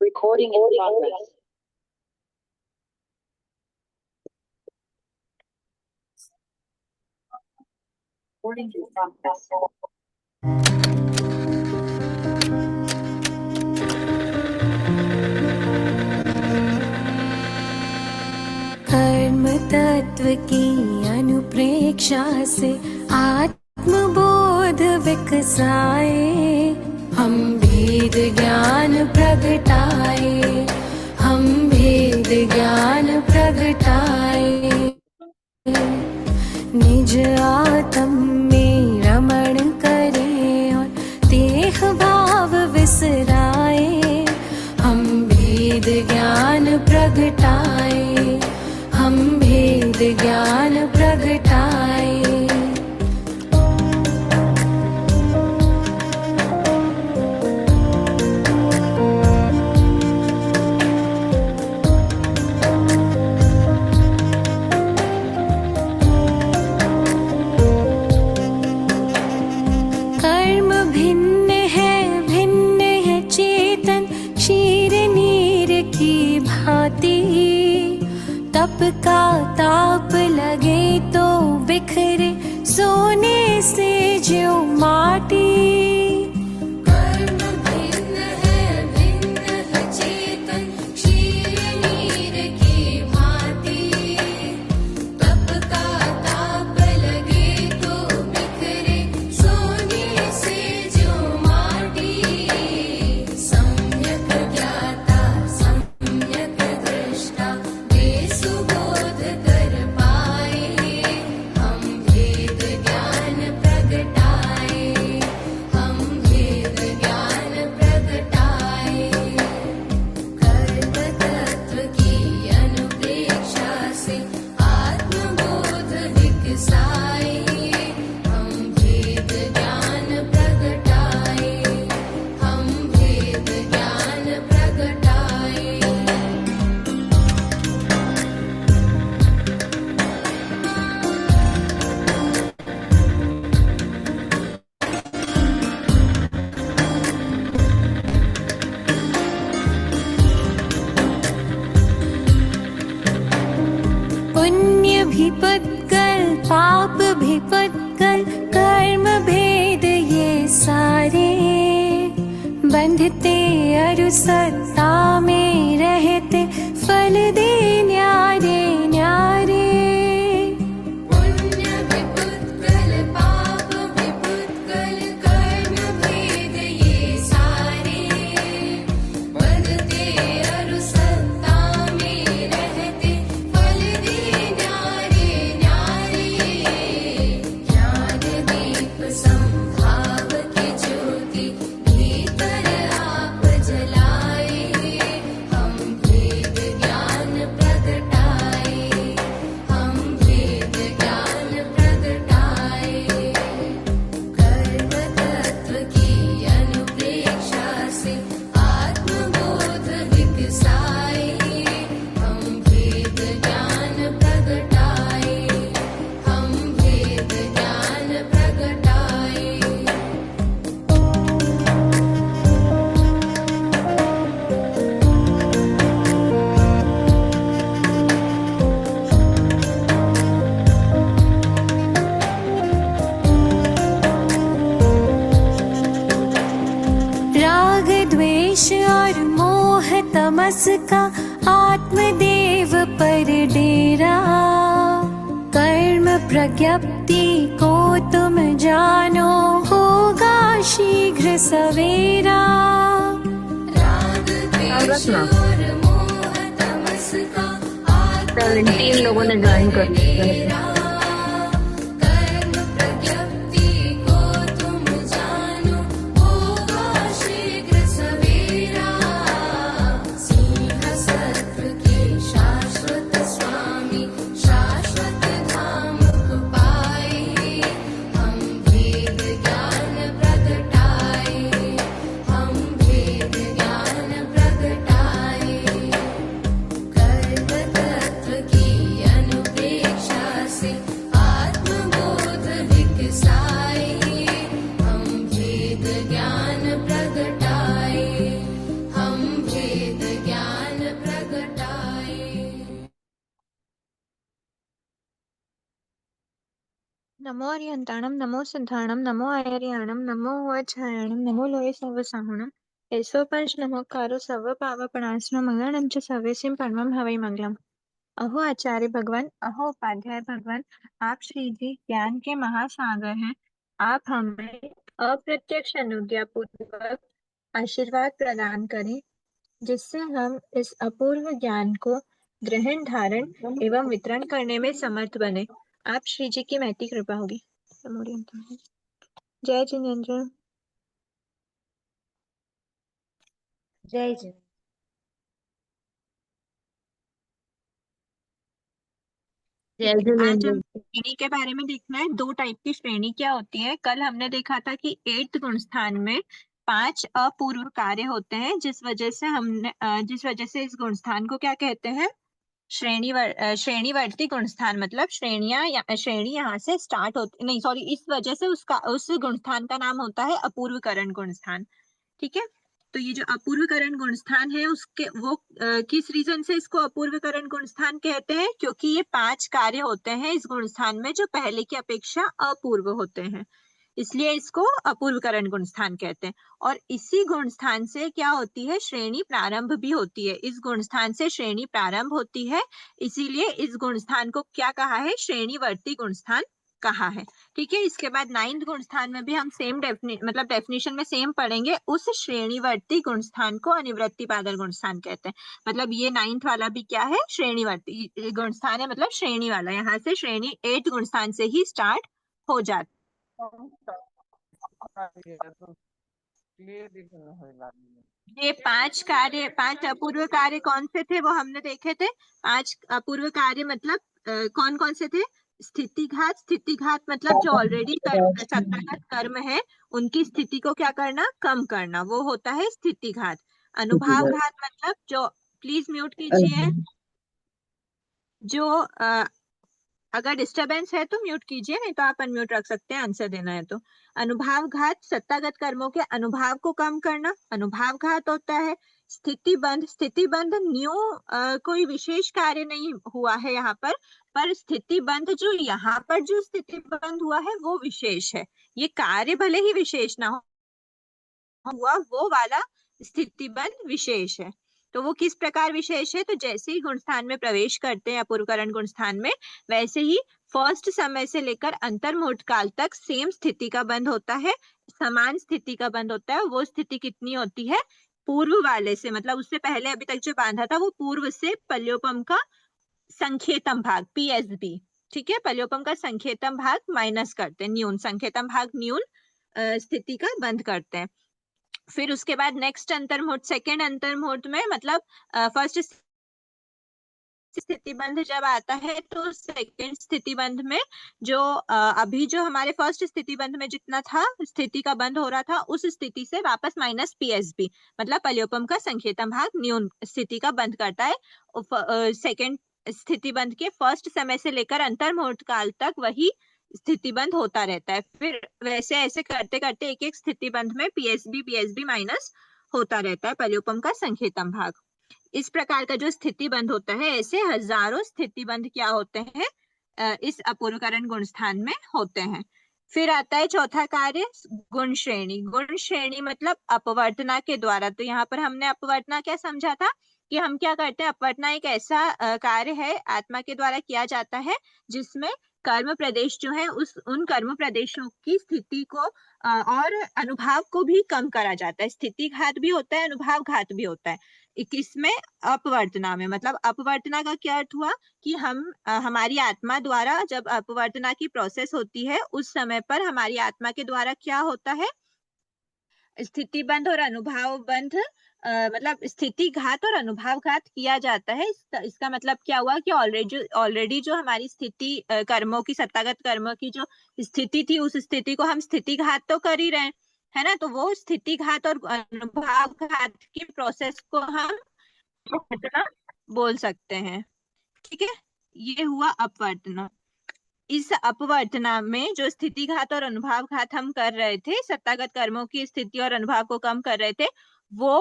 Recording in progress. Recording in progress. कर्म तत्व की अनुप्रेक्षा से आत्मबोध विकसाए, हम भेद ज्ञान प्रगटाए, हम भेद ज्ञान प्रगटाए। निज आत्म में रमण करें और देह भाव विसराए, हम भेद ज्ञान प्रगटाए, हम भेद ज्ञान प्रगटाए। कर्म भिन्न है चेतन क्षीर नीर की भांति, तप का ताप लगे तो बिखरे सोने से ज्यों माटी। कर्म भिन्न है चेतन क्षीर नीर की भांति, तप का ताप लगे तो बिखरे सोने से ज्यों माटी। सम्यक ज्ञाता सम्यक दृष्टा सुबोध कर पाए, हम भेद ज्ञान प्रगटाए, हम भेद ज्ञान प्रगटाए। कर्म तत्व की अनुप्रेक्षा से आत्मबोध विकसाए, हम भेद ज्ञान प्रगटाए, हम भेद ज्ञान प्रगटाए। पुण्य भी पत्कल पाप भी पत्कल, कर्म भेद ये सारे, बंधते अरु सत्ता में रहते फल दे न्यारे न्यारे। पुण्य भी पत्कल पाप भी पत्कल, कर्म भेद ये सारे, बंधते अरु सत्ता में रहते फल दे न्यारे न्यारे। ज्ञान दीप संभाव की ज्योति भीतर आप जलाए, हम भेद ज्ञान प्रगटाए, हम भेद ज्ञान प्रगटाए। कर्म तत्व की अनुप्रेक्षा से आत्मबोध विकसाए, हम भेद ज्ञान प्रगटाए, हम भेद ज्ञान प्रगटाए। राग द्वेष और मोह तमस का आत्मदेव पर डेरा, कर्म प्रज्ञप्ति को तुम जानो होगा शीघ्र सवेरा। राग द्वेष और मोह तमस का 17 लोगों ने ज्वाइन कर लिया। कर्म प्रज्ञप्ति को तुम जानो होगा शीघ्र सवेरा। सिंह सत्व के शाश्वत स्वामी शाश्वत धाम को पाए, हम भेद ज्ञान प्रगटाए, हम भेद ज्ञान प्रगटाए। कर्म तत्व की अनुप्रेक्षा से नमो अर्यन्ताणं नमो सिद्धाणं नमो आयर्याणं नमो वज्रायणं नमो लोये सर्वसाहुणं एसो पंच नमोकारो सर्व पावपणासनो मंगलम च सर्वेसिम परमं हवै मंगलम। अहो आचार्य भगवान, अहो उपाध्याय भगवान, आप श्री जी ज्ञान के महासागर हैं। आप हमें अप्रत्यक्ष अनुज्ञा पूर्वक आशीर्वाद प्रदान करें, जिससे हम इस अपूर्व ज्ञान को ग्रहण धारण एवं वितरण करने में समर्थ बने। आप श्री जी की महती कृपा होगी। जय जिनेन्द्र। जय जय। जय आज हम जिनेन्द्र। श्रेणी के बारे में देखना है। दो टाइप की श्रेणी क्या होती है। कल हमने देखा था कि 8th गुणस्थान में 5 अपूर्व कार्य होते हैं, जिस वजह से इस गुणस्थान को क्या कहते हैं, श्रेणीवर्ती गुणस्थान। मतलब श्रेणी यहाँ से स्टार्ट होती नहीं, सॉरी, इस वजह से उस गुणस्थान का नाम होता है अपूर्वकरण गुणस्थान। ठीक है। तो ये जो अपूर्वकरण गुणस्थान है उसके वो किस रीजन से इसको अपूर्वकरण गुणस्थान कहते हैं, क्योंकि ये 5 कार्य होते हैं इस गुणस्थान में जो पहले की अपेक्षा अपूर्व होते हैं, इसलिए इसको अपूर्वकरण गुणस्थान कहते हैं। और इसी गुणस्थान से क्या होती है, श्रेणी प्रारंभ भी होती है। इस गुणस्थान से श्रेणी प्रारंभ होती है, इसीलिए इस गुणस्थान को क्या कहा है, श्रेणीवर्ती गुणस्थान कहा है। ठीक है। इसके बाद 9th गुणस्थान में भी हम सेम डेफिनेशन में सेम पढ़ेंगे। उस श्रेणीवर्ती गुणस्थान को अनिवृत्ति पादल गुणस्थान कहते हैं। मतलब ये 9th वाला भी क्या है, श्रेणीवर्ती गुणस्थान है, मतलब श्रेणी वाला। यहाँ से श्रेणी 8th गुणस्थान से ही स्टार्ट हो जाती। ये 5 अपूर्व कार्य कौन से थे वो हमने देखे थे। 5 अपूर्व कार्य मतलब कौन कौन से थे। स्थितिघात मतलब जो ऑलरेडी सत्तागत कर्म है उनकी स्थिति को क्या करना, कम करना, वो होता है स्थितिघात। अनुभावघात मतलब जो, प्लीज म्यूट कीजिए, जो अगर डिस्टरबेंस है तो म्यूट कीजिए, नहीं तो आप अनम्यूट रख सकते हैं आंसर देना है तो। अनुभावघात सत्तागत कर्मों के अनुभाव को कम करना, अनुभावघात होता है। स्थितिबंध न्यू कोई विशेष कार्य नहीं हुआ है यहाँ पर स्थितिबंध जो यहाँ पर जो स्थितिबंध हुआ है वो विशेष है। ये कार्य भले ही विशेष ना हुआ, वो वाला स्थितिबंध विशेष है। तो वो किस प्रकार विशेष है, तो जैसे ही गुणस्थान में प्रवेश करते हैं अपूर्वकरण गुणस्थान में, वैसे ही फर्स्ट समय से लेकर अंतर्मुहूर्त काल तक सेम स्थिति का बंध होता है, समान स्थिति का बंध होता है। वो स्थिति कितनी होती है, पूर्व वाले से, मतलब उससे पहले अभी तक जो बांधा था वो पूर्व से पल्योपम का संखेतम भाग PSB, ठीक है, पल्योपम का संखेतम भाग माइनस करते हैं, न्यून संखेतम भाग न्यून स्थिति का बंध करते हैं। फिर उसके बाद नेक्स्ट अंतर्मुहूर्त, सेकेंड अंतर्मुहूर्त में, मतलब फर्स्ट स्थितिबंध जब आता है तो सेकेंड स्थितिबंध में जो अभी जो हमारे फर्स्ट स्थितिबंध में जितना था स्थिति का बंध हो रहा था, उस स्थिति से वापस माइनस PSB, मतलब पल्योपम का संखेतम भाग न्यून स्थिति का बंध करता है। सेकेंड स्थितिबंध के फर्स्ट समय से लेकर अंतर्मुहूर्त काल तक वही स्थितिबंध होता रहता है। फिर वैसे ऐसे करते करते एक एक स्थितिबंध में PSB माइनस होता रहता है, पल्योपम का संखेतम भाग। इस प्रकार का जो स्थितिबंध होता है, ऐसे हजारों स्थितिबंध क्या होते हैं, इस अपूर्वकरण गुणस्थान में होते हैं। फिर आता है चौथा कार्य, गुण श्रेणी। गुण श्रेणी मतलब अपवर्तना के द्वारा। तो यहाँ पर हमने अपवर्तना क्या समझा था, कि हम क्या करते हैं, अपवर्तना एक ऐसा कार्य है आत्मा के द्वारा किया जाता है जिसमें कर्म प्रदेश जो है उन कर्म प्रदेशों की स्थिति को और अनुभाव को भी कम करा जाता है। स्थिति घात भी होता है, अनुभाव घात भी होता है। 21 में अपवर्तना में, मतलब अपवर्तना का क्या अर्थ हुआ, कि हमारी आत्मा द्वारा जब अपवर्तना की प्रोसेस होती है उस समय पर हमारी आत्मा के द्वारा क्या होता है, स्थिति बंध और अनुभाव बंध, मतलब स्थिति घात और अनुभाव घात किया जाता है। इसका मतलब क्या हुआ, कि ऑलरेडी जो हमारी स्थिति कर्मों की, सत्तागत कर्मों की जो स्थिति थी, उस स्थिति को हम स्थिति घात तो कर ही रहे हैं, है ना। तो वो स्थिति घात और अनुभाव घात की प्रोसेस को हम अपवर्तना बोल सकते हैं। ठीक है, ये हुआ अपवर्तना। इस अपवर्तना में जो स्थिति घात और अनुभाव घात हम कर रहे थे, सत्तागत कर्मों की स्थिति और अनुभाव को कम कर रहे थे, वो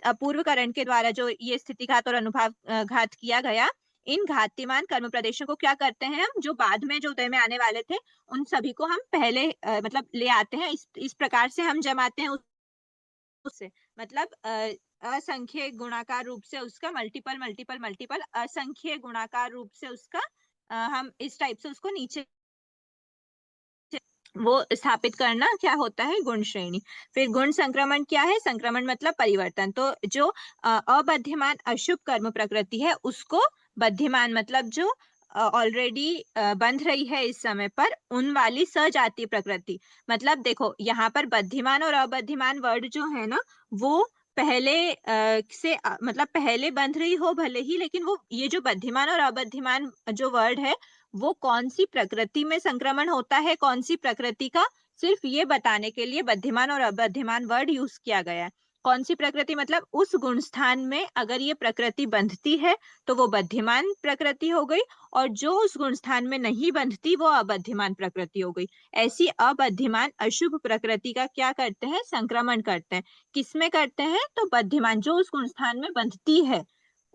अपूर्वकरण के द्वारा जो ये स्थिति घात और अनुभाव घात किया गया, इन घातीमान कर्म प्रदेशों को क्या करते हैं हम, जो बाद में जो उदय में आने वाले थे उन सभी को हम पहले मतलब ले आते हैं, इस प्रकार से हम जमाते हैं उससे, मतलब असंख्य गुणाकार रूप से उसका मल्टीपल मल्टीपल मल्टीपल असंख्य गुणाकार रूप से उसका हम इस टाइप से उसको नीचे वो स्थापित करना क्या होता है, गुण श्रेणी। फिर गुण संक्रमण क्या है, संक्रमण मतलब परिवर्तन। तो जो अबध्यमान अशुभ कर्म प्रकृति है उसको बध्यमान मतलब जो ऑलरेडी बंध रही है इस समय पर, उन वाली सजातीय प्रकृति। मतलब देखो यहाँ पर बध्यमान और अबध्यमान वर्ड जो है ना, वो पहले से मतलब पहले बंध रही हो भले ही, लेकिन वो ये जो बध्यमान और अबध्यमान जो वर्ड है वो कौन सी प्रकृति में संक्रमण होता है, कौन सी प्रकृति का, सिर्फ ये बताने के लिए बध्यमान और अबध्यमान वर्ड यूज किया गया है। कौन सी प्रकृति मतलब उस गुण स्थान में अगर ये प्रकृति बंधती है तो वो बध्यमान प्रकृति हो गई, और जो उस गुण स्थान में नहीं बंधती वो अबध्यमान प्रकृति हो गई। ऐसी अबध्यमान अशुभ प्रकृति का क्या करते हैं, संक्रमण करते हैं। किसमें करते हैं, तो बध्यमान जो उस गुण स्थान में बंधती है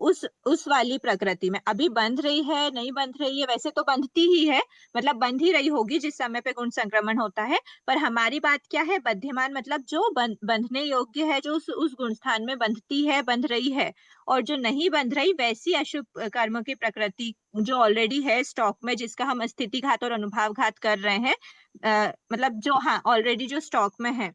उस वाली प्रकृति में। अभी बंध रही है नहीं बंध रही है, वैसे तो बंधती ही है, मतलब बंध ही रही होगी जिस समय पे गुण संक्रमण होता है, पर हमारी बात क्या है, बध्यमान मतलब जो बंधने योग्य है, जो उस गुण स्थान में बंधती है, बंध रही है। और जो नहीं बंध रही वैसी अशुभ कर्म की प्रकृति जो ऑलरेडी है स्टॉक में, जिसका हम स्थिति घात और अनुभाव घात कर रहे हैं, मतलब जो हाँ ऑलरेडी जो स्टॉक में है,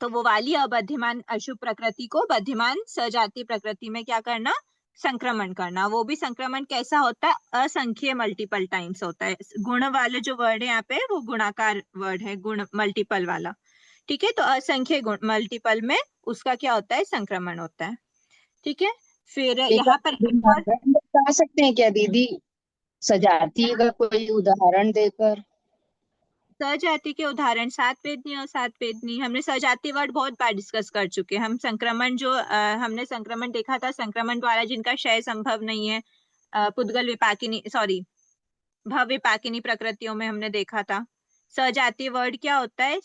तो वो वाली अबध्यमान अशुभ प्रकृति को बध्यमान सजातीय प्रकृति में क्या करना, संक्रमण करना। वो भी संक्रमण कैसा होता है, असंख्य मल्टीपल टाइम्स होता है। गुण वाले जो वर्ड है यहाँ पे वो गुणाकार वर्ड है, गुण मल्टीपल वाला। ठीक है, तो असंख्य गुण मल्टीपल में उसका क्या होता है, संक्रमण होता है। ठीक है, फिर एक यहाँ पर आप एक और उदाहरण बता सकते हैं क्या दीदी, सजाती का कोई उदाहरण देकर? सजाति के उदाहरण, सात वेदनी और सात वेदनी, हमने सजाति वर्ड बहुत बार डिस्कस कर चुके हैं। हम संक्रमण जो हमने संक्रमण देखा था, संक्रमण द्वारा जिनका क्षय संभव नहीं है, पुद्गल विपाकिनी सॉरी भव विपाकिनी प्रकृतियों में हमने देखा था। सजातीय वर्ड क्या होता है,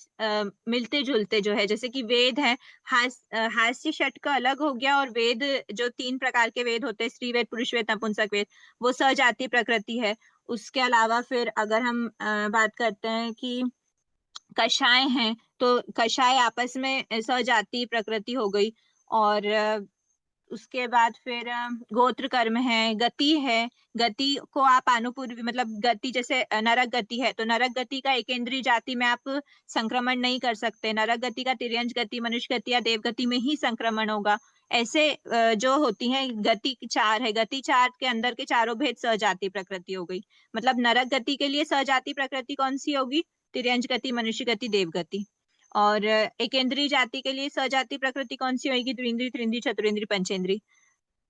मिलते जुलते जो है, जैसे कि वेद है, हास्य षट का अलग हो गया, और वेद जो 3 प्रकार के वेद होते हैं, स्त्री वेद, पुरुष वेद, नपुंसक वेद, वो सजातीय प्रकृति है। उसके अलावा फिर अगर हम बात करते हैं कि कषाय हैं, तो कषाय आपस में सजातीय प्रकृति हो गई। और उसके बाद फिर गोत्र कर्म है, गति है, गति को आप आनुपूर्वी मतलब गति, जैसे नरक गति है तो नरक गति का एकेंद्रीय जाति में आप संक्रमण नहीं कर सकते, नरक गति का तिर्यंज गति, मनुष्य गति या देव गति में ही संक्रमण होगा। ऐसे जो होती हैं गति 4 है, गति 4 के अंदर के चारों भेद सजाति प्रकृति हो गई। मतलब नरक गति के लिए सजाति प्रकृति कौन सी होगी, तिर्यंज गति, मनुष्य गति, देव गति। और एकेंद्रीय जाति के लिए सजाति प्रकृति कौन सी होगी, द्विंद्री, त्रिंद्री, चतुरिंद्री, पंचेंद्री।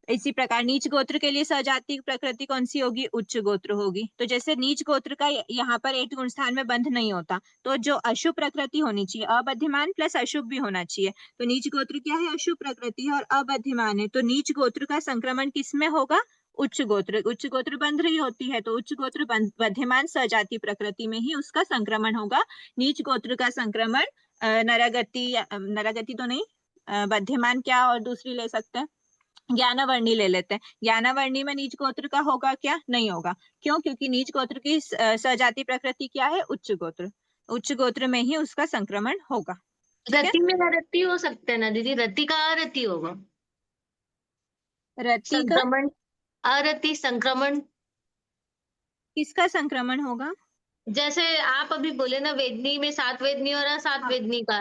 इसी प्रकार नीच गोत्र के लिए सजाति प्रकृति कौन सी होगी, उच्च गोत्र होगी। तो जैसे नीच गोत्र का यहाँ पर 8 गुण स्थान में बंध नहीं होता, तो जो अशुभ प्रकृति होनी चाहिए, अबध्यमान प्लस अशुभ भी होना चाहिए। तो नीच गोत्र क्या है, अशुभ प्रकृति है और अबध्यमान है, तो नीच गोत्र का संक्रमण किसमें होगा, उच्च गोत्र। उच्च गोत्र बंध रही होती है तो उच्च गोत्र बध्यमान सजाति प्रकृति में ही उसका संक्रमण होगा। नीच गोत्र का संक्रमण नरगति, नरगति तो नहीं, बध्यमान क्या और दूसरी ले सकते हैं, ज्ञानावर्णी ले लेते हैं। ज्ञानावर्णी में नीच गोत्र का होगा क्या, नहीं होगा। क्यों, क्योंकि नीच गोत्र की सजाति प्रकृति क्या है, उच्च गोत्र। उच्च गोत्र में ही उसका संक्रमण होगा। ठीक है, रति में रति हो सकते हैं ना दीदी, रति का अरति होगा, रति का संक्रमण, अरति संक्रमण। किसका संक्रमण होगा, जैसे आप अभी बोले ना, वेदनी में 7 वेदनी और असात वेदनी का।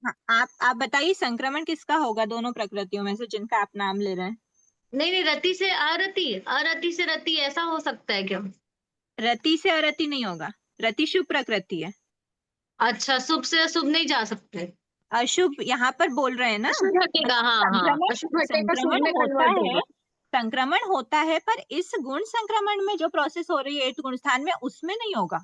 हाँ, आप बताइए संक्रमण किसका होगा दोनों प्रकृतियों में से जिनका आप नाम ले रहे हैं। नहीं नहीं, रति से अरति, अरति से रति, ऐसा हो सकता है क्या? रति से अरति नहीं होगा, रति शुभ प्रकृति है। अच्छा, शुभ से अशुभ नहीं जा सकते, अशुभ यहाँ पर बोल रहे हैं ना, अशुभ हटेगा, हाँ हाँ, संक्रमण अशुभ हटेगा, शुभ संक्रमण में होता कन्वर्ट है, होगा। संक्रमण होता है, पर इस गुण संक्रमण में जो प्रोसेस हो रही है 8 गुण स्थान में, उसमें नहीं होगा।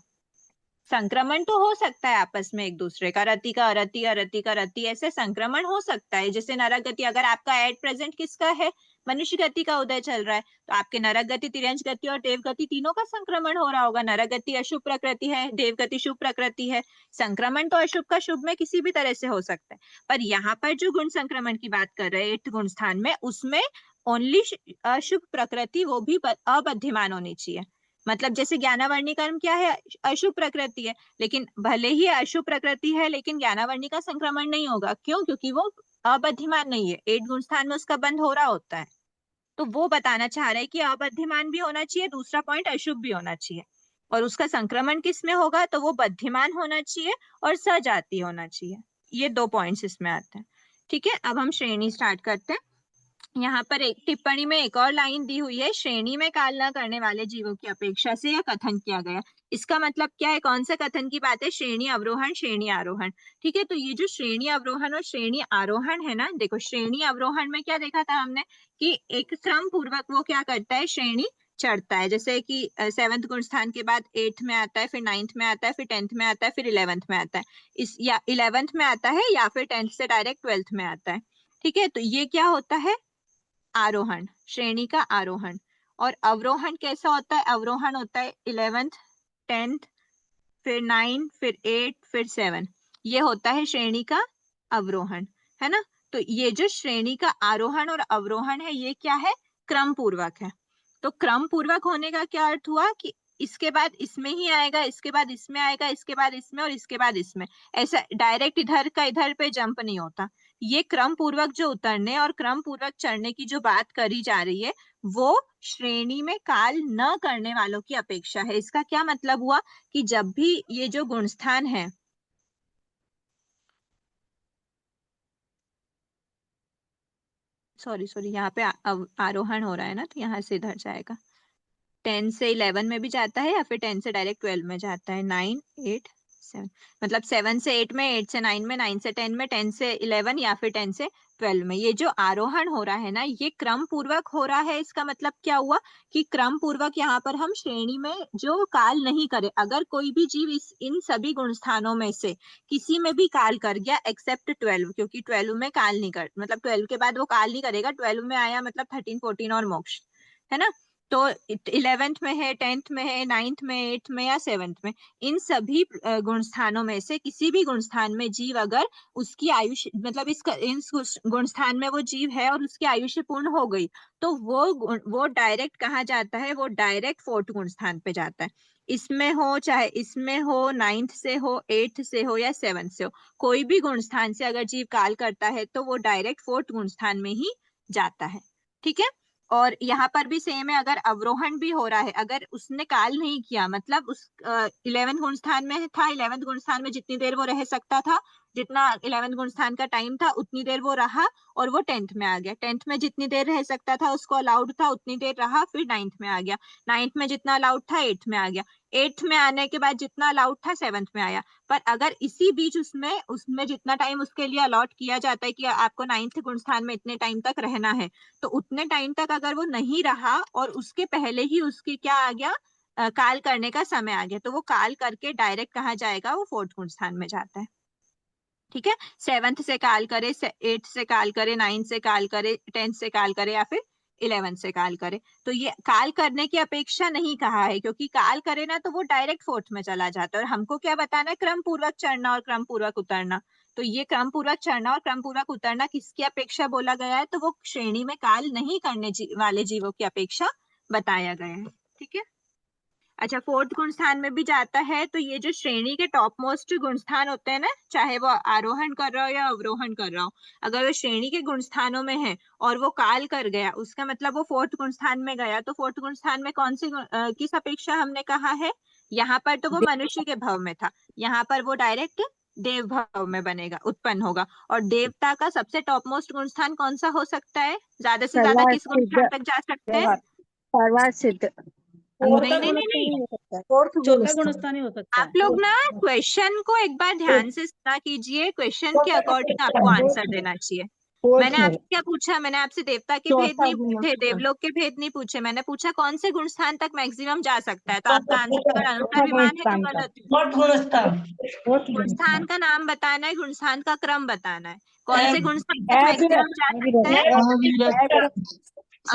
संक्रमण तो हो सकता है आपस में एक दूसरे का, रति का अरति, अरति का रति, ऐसे संक्रमण हो सकता है। जैसे नरक गति, अगर आपका एट प्रेजेंट किसका है, मनुष्य गति का उदय चल रहा है, तो आपके नरक गति, तिर्यंज गति और देव गति तीनों का संक्रमण हो रहा होगा। नरक गति अशुभ प्रकृति है, देव गति शुभ प्रकृति है, संक्रमण तो अशुभ का शुभ में किसी भी तरह से हो सकता है। पर यहाँ पर जो गुण संक्रमण की बात कर रहे हैं 8 गुण स्थान में, उसमें ओनली अशुभ प्रकृति, वो भी अबद्धिमान होनी चाहिए। मतलब जैसे ज्ञानावर्णी कर्म क्या है, अशुभ प्रकृति है, लेकिन भले ही अशुभ प्रकृति है लेकिन ज्ञानावर्णी का संक्रमण नहीं होगा। क्यों? क्योंकि वो अबद्धिमान नहीं है, 8 गुण स्थान में उसका बंध हो रहा होता है। तो वो बताना चाह रहे हैं कि अबद्धिमान भी होना चाहिए, दूसरा पॉइंट अशुभ भी होना चाहिए, और उसका संक्रमण किस में होगा, तो वो बद्धिमान होना चाहिए और सजातीय होना चाहिए। ये 2 पॉइंट्स इसमें आते हैं। ठीक है, अब हम श्रेणी स्टार्ट करते हैं। यहाँ पर एक टिप्पणी में एक और लाइन दी हुई है, श्रेणी में काल न करने वाले जीवों की अपेक्षा से यह कथन किया गया। इसका मतलब क्या है, कौन सा कथन की बात है, श्रेणी अवरोहण श्रेणी आरोहण। ठीक है, तो ये जो श्रेणी अवरोहण और श्रेणी आरोहण है ना, देखो श्रेणी अवरोहण में क्या देखा था हमने कि एक क्रम पूर्वक वो क्या करता है, श्रेणी चढ़ता है। जैसे कि 7th गुण स्थान के बाद 8th में आता है, फिर 9th में आता है, फिर 10th में आता है, फिर 11th में आता है, इस या 11th में आता है, या फिर 10th से डायरेक्ट 12th में आता है। ठीक है, तो ये क्या होता है, आरोहण, श्रेणी का आरोहण। और अवरोहण कैसा होता है, अवरोहण होता है 11th 10th फिर 9 फिर 8 फिर 7, ये होता है श्रेणी का अवरोहण, है ना। तो ये जो श्रेणी का आरोहण और अवरोहण है, ये क्या है, क्रम पूर्वक है। तो क्रम पूर्वक होने का क्या अर्थ हुआ कि इसके बाद इसमें ही आएगा, इसके बाद इसमें आएगा, इसके बाद इसमें और इसके बाद इसमें, ऐसा डायरेक्ट इधर का इधर पे जंप नहीं होता। ये क्रम पूर्वक जो उतरने और क्रम पूर्वक चढ़ने की जो बात करी जा रही है, वो श्रेणी में काल न करने वालों की अपेक्षा है। इसका क्या मतलब हुआ कि जब भी ये जो गुणस्थान है, सॉरी यहाँ पे आरोहण हो रहा है ना, तो यहाँ से इधर जाएगा, 10 से 11 में भी जाता है, या फिर 10 से डायरेक्ट 12 में जाता है, 9 8 7, मतलब 7 से 8 में, 8 से 9 में, 9 से 10 में, 10 से 11 या फिर 10 से 12 में। ये जो आरोहण हो रहा है ना, ये क्रम पूर्वक हो रहा है। इसका मतलब क्या हुआ कि क्रम पूर्वक यहाँ पर हम श्रेणी में जो काल नहीं करे, अगर कोई भी जीव इन सभी गुण स्थानों में से किसी में भी काल कर गया एक्सेप्ट 12, क्योंकि 12 में काल नहीं कर, मतलब 12 के बाद वो काल नहीं करेगा, 12 में आया मतलब 13 14 और मोक्ष, है ना। तो 11th में है, 10th में है, 9th में, 8th में या 7th में, इन सभी गुण स्थानों में से किसी भी गुण स्थान में जीव अगर उसकी आयुष्य, मतलब इस गुण स्थान में वो जीव है और उसकी आयुष्य पूर्ण हो गई, तो वो डायरेक्ट कहाँ जाता है, वो डायरेक्ट 4th गुण स्थान पे जाता है। इसमें हो चाहे इसमें हो, 9th से हो, 8th से हो या 7th से हो, कोई भी गुण स्थान से अगर जीव काल करता है तो वो डायरेक्ट 4th गुण स्थान में ही जाता है। ठीक है, और यहाँ पर भी सेम है, अगर अवरोहण भी हो रहा है, अगर उसने काल नहीं किया, मतलब उस 11th गुण स्थान में था, 11th गुण स्थान में जितनी देर वो रह सकता था, जितना 11th गुण स्थान का टाइम था उतनी देर वो रहा, और वो 10th में आ गया। 10th में जितनी देर रह सकता था, उसको अलाउड था उतनी देर रहा, फिर 9th में आ गया। 9th में जितना अलाउड था 8th में आ गया। 8th में आने के बाद जितना अलाउड था 7th में आया। पर अगर इसी बीच उसमें जितना टाइम उसके लिए अलॉट किया जाता है कि आपको 9th गुण स्थान में इतने टाइम तक रहना है, तो उतने टाइम तक अगर वो नहीं रहा और उसके पहले ही उसके क्या आ गया, काल करने का समय आ गया, तो वो काल करके डायरेक्ट कहाँ जाएगा, वो 4th गुण स्थान में जाता है। ठीक है, 7th से काल करे, 8th से काल करे, 9th से काल करे, 10th से काल करे, या फिर 11th से काल करे। तो ये काल करने की अपेक्षा नहीं कहा है, क्योंकि काल करे ना तो वो डायरेक्ट 4th में चला जाता है। और हमको क्या बताना है, क्रम पूर्वक चढ़ना और क्रम पूर्वक उतरना। तो ये क्रम पूर्वक चढ़ना और क्रम पूर्वक उतरना किसकी अपेक्षा बोला गया है, तो वो श्रेणी में काल नहीं करने वाले जीवों की अपेक्षा बताया गया है। ठीक है, अच्छा 4th गुण स्थान में भी जाता है। तो ये जो श्रेणी के टॉप मोस्ट गुण स्थान होते हैं ना, चाहे वो आरोहण कर रहा हो या अवरोहण कर रहा हो, अगर वो श्रेणी के गुण स्थानों में है और वो काल कर गया, उसका मतलब वो 4th गुण स्थान में गया। तो 4th गुण स्थान में कौन से किस अपेक्षा हमने कहा है, यहाँ पर तो वो मनुष्य के भाव में था, यहाँ पर वो डायरेक्ट देव भाव में बनेगा, उत्पन्न होगा। और देवता का सबसे टॉप मोस्ट गुण स्थान कौन सा हो सकता है, ज्यादा से ज्यादा किस गुण स्थान तक जा सकते हैं, सर्वार्थ सिद्ध। नहीं नहीं नहीं नहीं, चौथा गुणस्थान ही हो सकता आप है। लोग ना क्वेश्चन को एक बार ध्यान से सुना कीजिए, क्वेश्चन के अकॉर्डिंग आपको आंसर देना चाहिए। मैंने आपसे क्या पूछा, मैंने आपसे देवता के भेद नहीं पूछे, देवलोक के भेद नहीं पूछे, मैंने पूछा कौन से गुण स्थान तक मैक्सिमम जा सकता है। तो आपका आंसर अगर अनुत्तर विमान है तो गलत है। गुणस्थान का नाम बताना है, गुणस्थान का क्रम बताना है, कौन से गुणस्थान तक मैक्सिमम जा सकता है।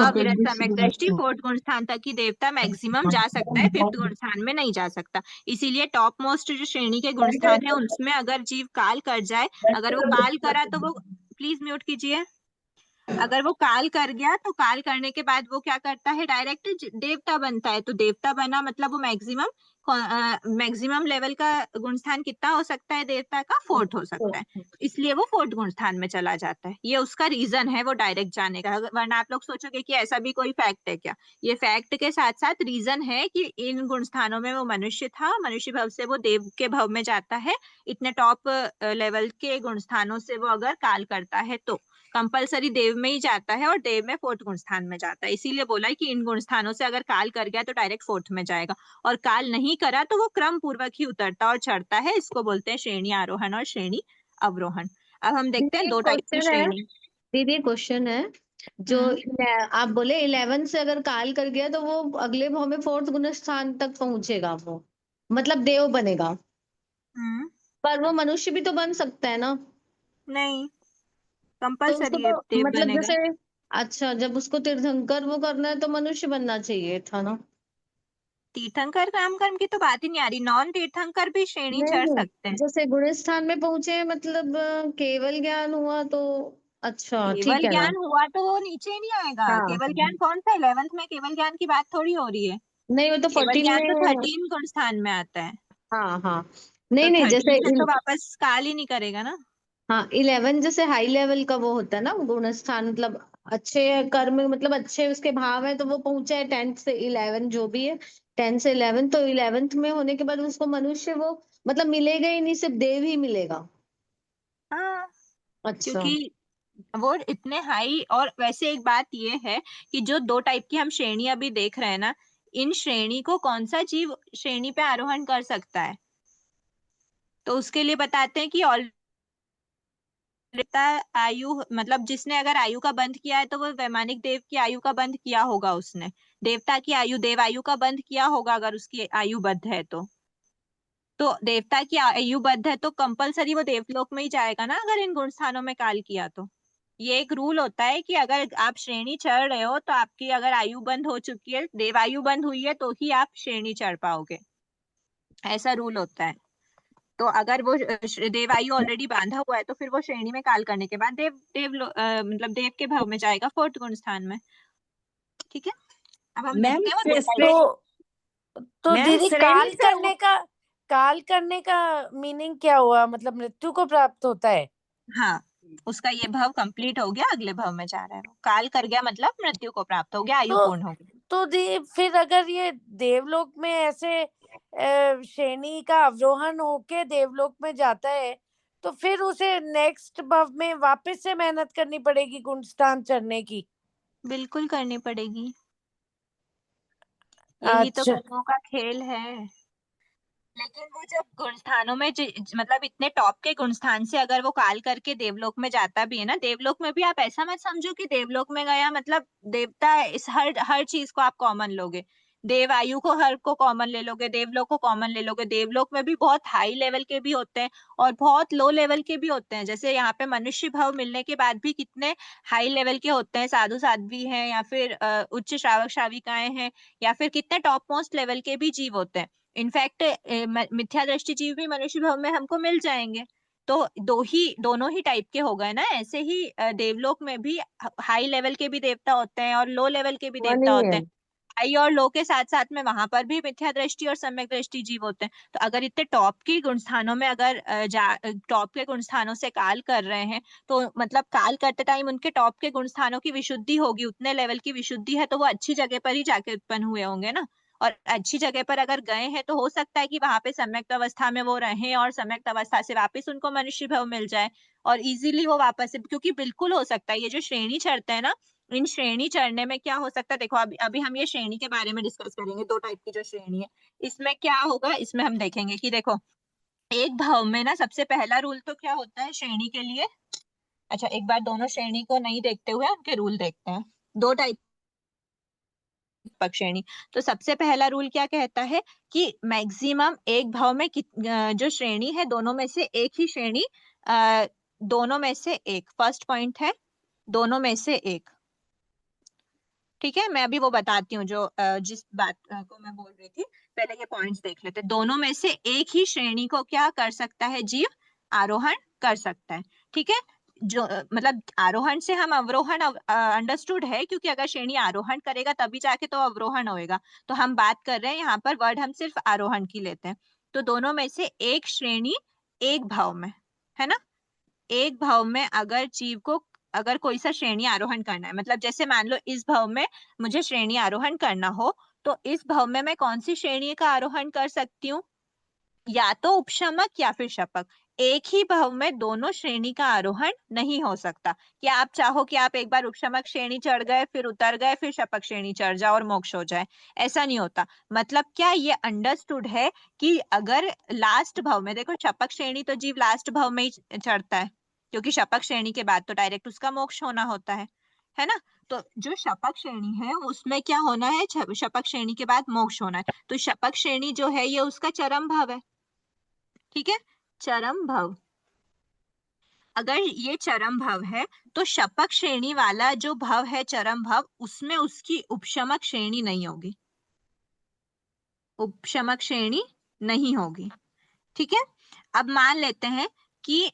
अविरत सम्यक दृष्टि 4th गुण स्थान तक ही देवता मैक्सिमम जा सकता है, 5th गुण स्थान में नहीं जा सकता। इसीलिए टॉप मोस्ट जो श्रेणी के गुण स्थान है उनमें अगर जीव काल कर जाए, अगर वो काल करा तो वो, प्लीज म्यूट कीजिए, अगर वो काल कर गया तो काल करने के बाद वो क्या करता है, डायरेक्ट देवता बनता है। तो देवता बना मतलब वो मैक्सिमम लेवल का गुणस्थान कितना हो सकता है देवता का, 4th हो सकता है। इसलिए वो 4th गुणस्थान में चला जाता है। ये उसका रीजन है वो डायरेक्ट जाने का। वरना आप लोग सोचोगे कि ऐसा भी कोई फैक्ट है क्या, ये फैक्ट के साथ साथ रीजन है कि इन गुणस्थानों में वो मनुष्य था, मनुष्य भव से वो देव के भव में जाता है। इतने टॉप लेवल के गुणस्थानों से वो अगर काल करता है तो कंपलसरी देव में ही जाता है, और देव में 4th गुण स्थान में जाता है। इसीलिए बोला है कि इन गुण स्थानों से अगर काल कर गया तो डायरेक्ट 4th में जाएगा, और काल नहीं करा तो वो क्रम पूर्वक ही उतरता और चढ़ता है। इसको बोलते हैं श्रेणी आरोहण और श्रेणी अवरोहण। अब हम देखते हैं दीदी दो टाइप की क्वेश्चन है, श्रेणी। दीदी क्वेश्चन है, जो आप बोले 11 से अगर काल कर गया तो वो अगले भाव में 4th गुण स्थान तक पहुंचेगा, वो मतलब देव बनेगा, हम्म। पर वो मनुष्य भी तो बन सकता है ना। नहीं, तो उसको कंपलसरी है तो देव मतलब बनेगा। जैसे, अच्छा जब उसको तीर्थंकर वो करना है तो मनुष्य बनना चाहिए था ना। तीर्थंकर काम कर्म की तो बात ही नहीं आ रही, नॉन तीर्थंकर भी श्रेणी नहीं चढ़ नहीं, सकते हैं। जैसे गुण स्थान में पहुंचे मतलब केवल ज्ञान हुआ तो, अच्छा केवल ठीक है ना। ज्ञान हुआ तो वो नीचे नहीं आएगा। हाँ केवल हाँ। ज्ञान कौन सा 11th में केवल ज्ञान की बात थोड़ी हो रही है। नहीं वो तो केवल 14 ज्ञान तो में। 13 गुण स्थान में आता है। हाँ हाँ। तो नहीं नहीं, 13 जैसे से तो वापस काल ही नहीं करेगा ना। हाँ 11 जैसे हाई लेवल का वो होता है ना गुण स्थान, मतलब अच्छे कर्म, मतलब अच्छे उसके भाव है तो वो पहुंचा है 10th से 11 जो भी है, 10 से 11, तो 11th में होने के बाद उसको मनुष्य वो मतलब मिलेगा ही नहीं, सिर्फ देव ही मिलेगा। हाँ, अच्छा। क्योंकि वो इतने हाई। और वैसे एक बात ये है कि जो दो टाइप की हम श्रेणी अभी देख रहे हैं ना, इन श्रेणी को कौन सा जीव श्रेणी पे आरोहण कर सकता है, तो उसके लिए बताते हैं कि देवता आयु, मतलब जिसने अगर आयु का बंध किया है तो वो वैमानिक देव की आयु का बंध किया होगा उसने। देवता की आयु, देव आयु का बंध किया होगा अगर उसकी आयु बद्ध है तो देवता की आयु बद्ध है तो कंपलसरी वो देवलोक में ही जाएगा ना, अगर इन गुण स्थानों में काल किया तो। ये एक रूल होता है कि अगर आप श्रेणी चढ़ रहे हो तो आपकी अगर आयु बंद हो चुकी है, देवायु बंद हुई है, तो ही आप श्रेणी चढ़ पाओगे। ऐसा रूल होता है। तो अगर वो देवायु ऑलरेडी बांधा हुआ है तो फिर वो श्रेणी में काल करने के बाद मतलब देव के भाव में जाएगा 4th गुण स्थान में। ठीक है, अब हम मैम देखते हैं वो दो तो टाइप। मैम दीदी श्रेणी काल करने का मीनिंग क्या हुआ, मतलब मृत्यु को प्राप्त होता है। हाँ, उसका ये भाव कंप्लीट हो गया, अगले भाव में जा रहा है वो। काल कर गया मतलब मृत्यु को प्राप्त हो गया, आयु तो पूर्ण हो गई। तो दी फिर अगर ये देवलोक में ऐसे श्रेणी का अवरोहन होके देवलोक में जाता है, तो फिर उसे नेक्स्ट भव में वापस से मेहनत करनी पड़ेगी गुणस्थान चढ़ने की। बिल्कुल करनी पड़ेगी, यही तो अच्छा। कर्मों का खेल है। लेकिन वो जब गुणस्थानों में मतलब इतने टॉप के गुणस्थान से अगर वो काल करके देवलोक में जाता भी है ना, देवलोक में भी आप ऐसा मत समझो कि देवलोक में गया मतलब देवता इस हर हर चीज को आप कॉमन लोगे। देव आयु को हर को कॉमन ले लोगे, देवलोक को कॉमन ले लोगे। देवलोक में भी बहुत हाई लेवल के भी होते हैं और बहुत लो लेवल के भी होते हैं। जैसे यहाँ पे मनुष्य भाव मिलने के बाद भी कितने हाई लेवल के होते हैं, साधु साध्वी हैं या फिर उच्च श्रावक श्राविकाएं हैं, या फिर कितने टॉप मोस्ट लेवल के भी जीव होते हैं। इनफैक्ट मिथ्या दृष्टि जीव भी मनुष्य भाव में हमको मिल जाएंगे। तो दोनों ही टाइप के हो गए ना। ऐसे ही देवलोक में भी हाई लेवल के भी देवता होते हैं और लो लेवल के भी देवता नहीं होते है। हैं। हाई और लो के साथ साथ में वहां पर भी मिथ्या दृष्टि और सम्यक दृष्टि जीव होते हैं। तो अगर इतने टॉप के गुण स्थानों में अगर टॉप के गुण स्थानों से काल कर रहे हैं, तो मतलब काल करते टाइम उनके टॉप के गुण स्थानों की विशुद्धि होगी, उतने लेवल की विशुद्धि है, तो वो अच्छी जगह पर ही जाके उत्पन्न हुए होंगे ना। और अच्छी जगह पर अगर गए हैं तो हो सकता है कि वहां पे सम्यक अवस्था में वो रहें और सम्यक अवस्था से वापस उनको मनुष्य भाव मिल जाए और इजीली वो वापस, क्योंकि बिल्कुल हो सकता है ये जो श्रेणी चढ़ते हैं ना, इन श्रेणी चढ़ने में क्या हो सकता है। देखो अभी अभी हम ये श्रेणी के बारे में डिस्कस करेंगे, दो टाइप की जो श्रेणी है। इसमें क्या होगा, इसमें हम देखेंगे कि देखो एक भाव में ना सबसे पहला रूल तो क्या होता है श्रेणी के लिए। अच्छा, एक बार दोनों श्रेणी को नहीं देखते हुए उनके रूल देखते हैं। दो टाइप श्रेणी। तो सबसे पहला रूल क्या कहता है कि मैक्सिमम एक भाव में जो श्रेणी है दोनों में से एक ही श्रेणी, दोनों में से एक, फर्स्ट पॉइंट है दोनों में से एक। ठीक है, मैं अभी वो बताती हूँ जो जिस बात को मैं बोल रही थी। पहले ये पॉइंट्स देख लेते हैं। दोनों में से एक ही श्रेणी को क्या कर सकता है जीव, आरोहण कर सकता है। ठीक है, जो मतलब आरोहण से हम अवरोहण अंडरस्टूड है, क्योंकि अगर श्रेणी आरोहण करेगा तभी जाके तो अवरोहण होएगा। तो हम बात कर रहे हैं यहाँ पर वर्ड हम सिर्फ आरोहण की लेते हैं। तो दोनों में से एक श्रेणी एक भाव में, है ना, एक भाव में अगर जीव को अगर कोई सा श्रेणी आरोहण करना है, मतलब जैसे मान लो इस भाव में मुझे श्रेणी आरोहण करना हो, तो इस भाव में मैं कौन सी श्रेणी का आरोहण कर सकती हूँ? या तो उपशमक या फिर शपक। एक ही भाव में दोनों श्रेणी का आरोहण नहीं हो सकता। क्या आप चाहो कि आप एक बार उपशमक श्रेणी चढ़ गए, फिर उतर गए, फिर शपक श्रेणी चढ़ जाओ और मोक्ष हो जाए? ऐसा नहीं होता। मतलब क्या ये अंडरस्टूड है कि अगर लास्ट भाव में, देखो शपक श्रेणी तो जीव लास्ट भाव में ही चढ़ता है, क्योंकि शपक श्रेणी के बाद तो डायरेक्ट उसका मोक्ष होना होता है ना। तो जो शपक श्रेणी है उसमें क्या होना है, शपक श्रेणी के बाद मोक्ष होना है। तो शपक श्रेणी जो है ये उसका चरम भाव है, ठीक है, चरम भाव। अगर ये चरम भाव है तो शपक श्रेणी वाला जो भाव है चरम भाव, उसमें उसकी उपशमक श्रेणी नहीं होगी, उपशमक श्रेणी नहीं होगी, ठीक है। अब मान लेते हैं कि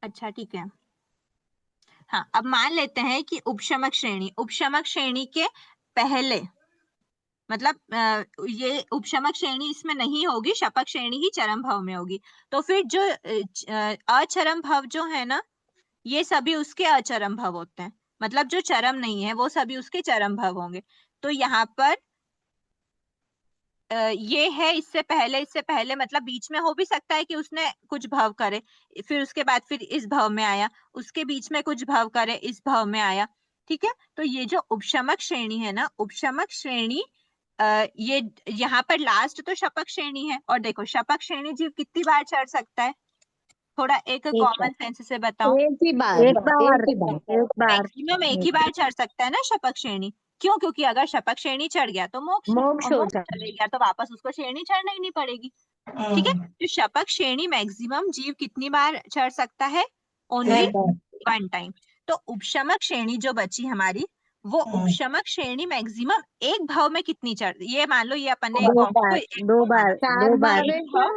अच्छा ठीक है, हाँ, अब मान लेते हैं कि उपशमक श्रेणी के पहले, मतलब ये उपशमक श्रेणी इसमें नहीं होगी, शपक श्रेणी ही चरम भाव में होगी। तो फिर जो अचरम भाव जो है ना, ये सभी उसके अचरम भाव होते हैं, मतलब जो चरम नहीं है वो सभी उसके चरम भाव होंगे। तो यहाँ पर ये है इससे पहले मतलब बीच में हो भी सकता है कि उसने कुछ भाव करे, फिर उसके बाद फिर इस भाव में आया, उसके बीच में कुछ भाव करे, इस भाव में आया, ठीक है। तो ये जो उपशमक श्रेणी है ना, उपशमक श्रेणी ये यहाँ पर लास्ट तो शपक श्रेणी है। और देखो शपक श्रेणी जीव कितनी बार चढ़ सकता है, थोड़ा एक कॉमन सेंस से बताओ। एक ही बार, एक बार, एक ही बार। एक बार मैक्सिमम एक ही बार चढ़ सकता है ना शपक श्रेणी। क्यों? क्योंकि अगर शपक श्रेणी चढ़ गया तो मोक्ष है, मोक्ष और हो मोक्ष जाए। चले गया तो वापस उसको श्रेणी चढ़ना ही नहीं पड़ेगी, ठीक है। तो शपक श्रेणी मैक्सिमम जीव कितनी बार चढ़ सकता है? Only one time. तो उपशमक श्रेणी जो बची हमारी, वो उपशमक श्रेणी मैक्सिमम एक भाव में कितनी चढ़, ये मान लो ये अपन ने दो बार, दो बार, चार दो बार, बार है क्या?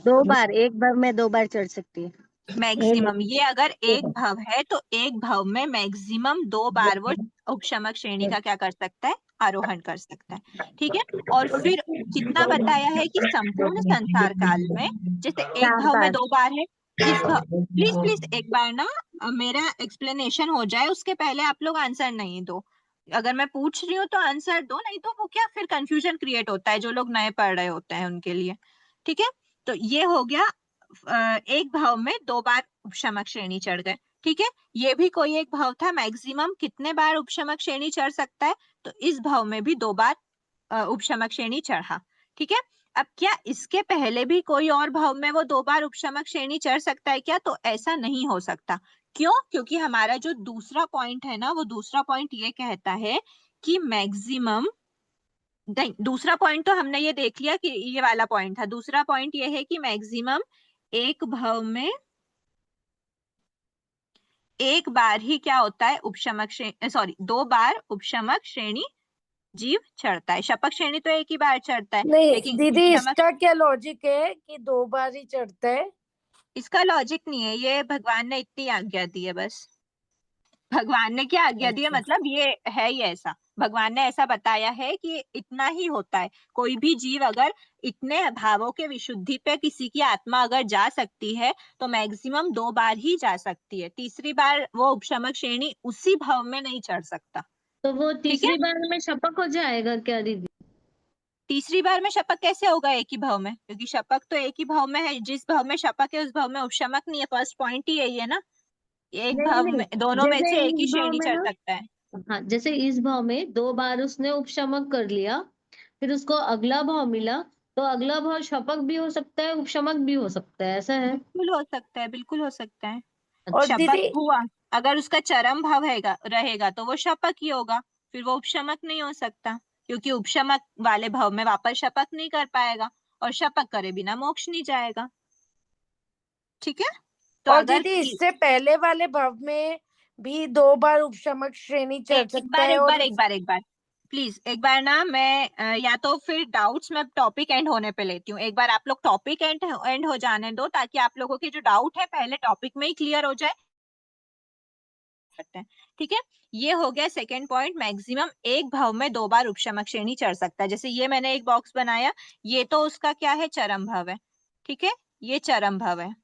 दो बार, एक बार में 2 बार चढ़ सकती है। मैक्सिमम, ये अगर एक भाव है तो एक भाव में मैक्सिमम 2 बार वो उपशमक श्रेणी का क्या कर सकता है? आरोहण कर सकता है, ठीक है। और फिर कितना बताया है कि संपूर्ण संसार काल में, जैसे एक 4 भाव में बार। 2 बार है, इस भाव, प्लीज प्लीज एक बार ना मेरा एक्सप्लेनेशन हो जाए, उसके पहले आप लोग आंसर नहीं दो। अगर मैं पूछ रही हूँ तो आंसर दो, नहीं तो वो क्या फिर कंफ्यूजन क्रिएट होता है जो लोग नए पढ़ रहे होते हैं उनके लिए, ठीक है। तो ये हो गया एक भाव में 2 बार उपशमक श्रेणी चढ़ गए, ठीक है। ये भी कोई एक भाव था, मैक्सिमम कितने बार उपशमक श्रेणी चढ़ सकता है, तो इस भाव में भी 2 बार उपशमक श्रेणी चढ़ा, ठीक है। अब क्या इसके पहले भी कोई और भाव में वो 2 बार उपशमक श्रेणी चढ़ सकता है क्या? तो ऐसा नहीं हो सकता। क्यों? क्योंकि हमारा जो दूसरा पॉइंट है ना, वो दूसरा पॉइंट ये कहता है कि मैक्सिमम, नहीं, दूसरा पॉइंट तो हमने ये देख लिया कि ये वाला पॉइंट था। दूसरा पॉइंट ये है कि मैक्सिमम एक भाव में एक बार ही क्या होता है, उपशमक श्रेणी, सॉरी 2 बार उपशमक श्रेणी जीव चढ़ता है। शपक श्रेणी तो एक ही बार चढ़ता है, नहीं लेकिन दीदी, उपशमक, इसका क्या लॉजिक है कि 2 बार ही चढ़ता है? इसका लॉजिक नहीं है, ये भगवान ने इतनी आज्ञा दी है बस। भगवान ने क्या आज्ञा दी है, मतलब ये है ही ऐसा, भगवान ने ऐसा बताया है कि इतना ही होता है। कोई भी जीव अगर इतने भावों के विशुद्धि पे किसी की आत्मा अगर जा सकती है तो मैक्सिमम 2 बार ही जा सकती है, तीसरी बार वो उपशमक श्रेणी उसी भाव में नहीं चढ़ सकता, तो वो ठीक है। तीसरी बार में शपक हो जाएगा क्या दीदी? तीसरी बार में शपक कैसे होगा एक ही भाव में? क्योंकि शपक तो एक ही भाव में है, जिस भाव में शपक है उस भाव में उपशमक नहीं है। फर्स्ट पॉइंट ही यही है ना, एक नहीं भाव नहीं, में दोनों में जैसे से एक ही इस भाव श्रेणी में चढ़ ना, सकता है। हाँ, जैसे इस भाव में 2 बार उसने उपशमक कर लिया, फिर उसको अगला भाव मिला, तो अगला भाव शपक भी हो सकता है, उपशमक भी हो सकता है, ऐसा है? बिल्कुल हो सकता है, बिल्कुल हो सकता है। और शपक दीदी, हुआ, अगर उसका चरम भाव रहेगा तो वो शपक ही होगा, फिर वो उपशमक नहीं हो सकता, क्योंकि उपशमक वाले भाव में वापस शपक नहीं कर पाएगा, और शपक करे बिना मोक्ष नहीं जाएगा, ठीक है। तो और अगर दीदी इससे पहले वाले भाव में भी 2 बार उपशमक श्रेणी चढ़ एक सकता बार है, एक और बार एक बार एक बार प्लीज एक बार ना मैं या तो फिर डाउट्स में टॉपिक एंड होने पे लेती हूँ, एक बार आप लोग टॉपिक एंड हो जाने दो ताकि आप लोगों के जो डाउट है पहले टॉपिक में ही क्लियर हो जाए। सकते हैं, ठीक है। ये हो गया सेकंड पॉइंट, मैक्सिमम एक भाव में 2 बार उपशमक श्रेणी चढ़ सकता है। जैसे ये मैंने एक बॉक्स बनाया, ये तो उसका क्या है, चरम भाव है, ठीक है, ये चरम भाव है।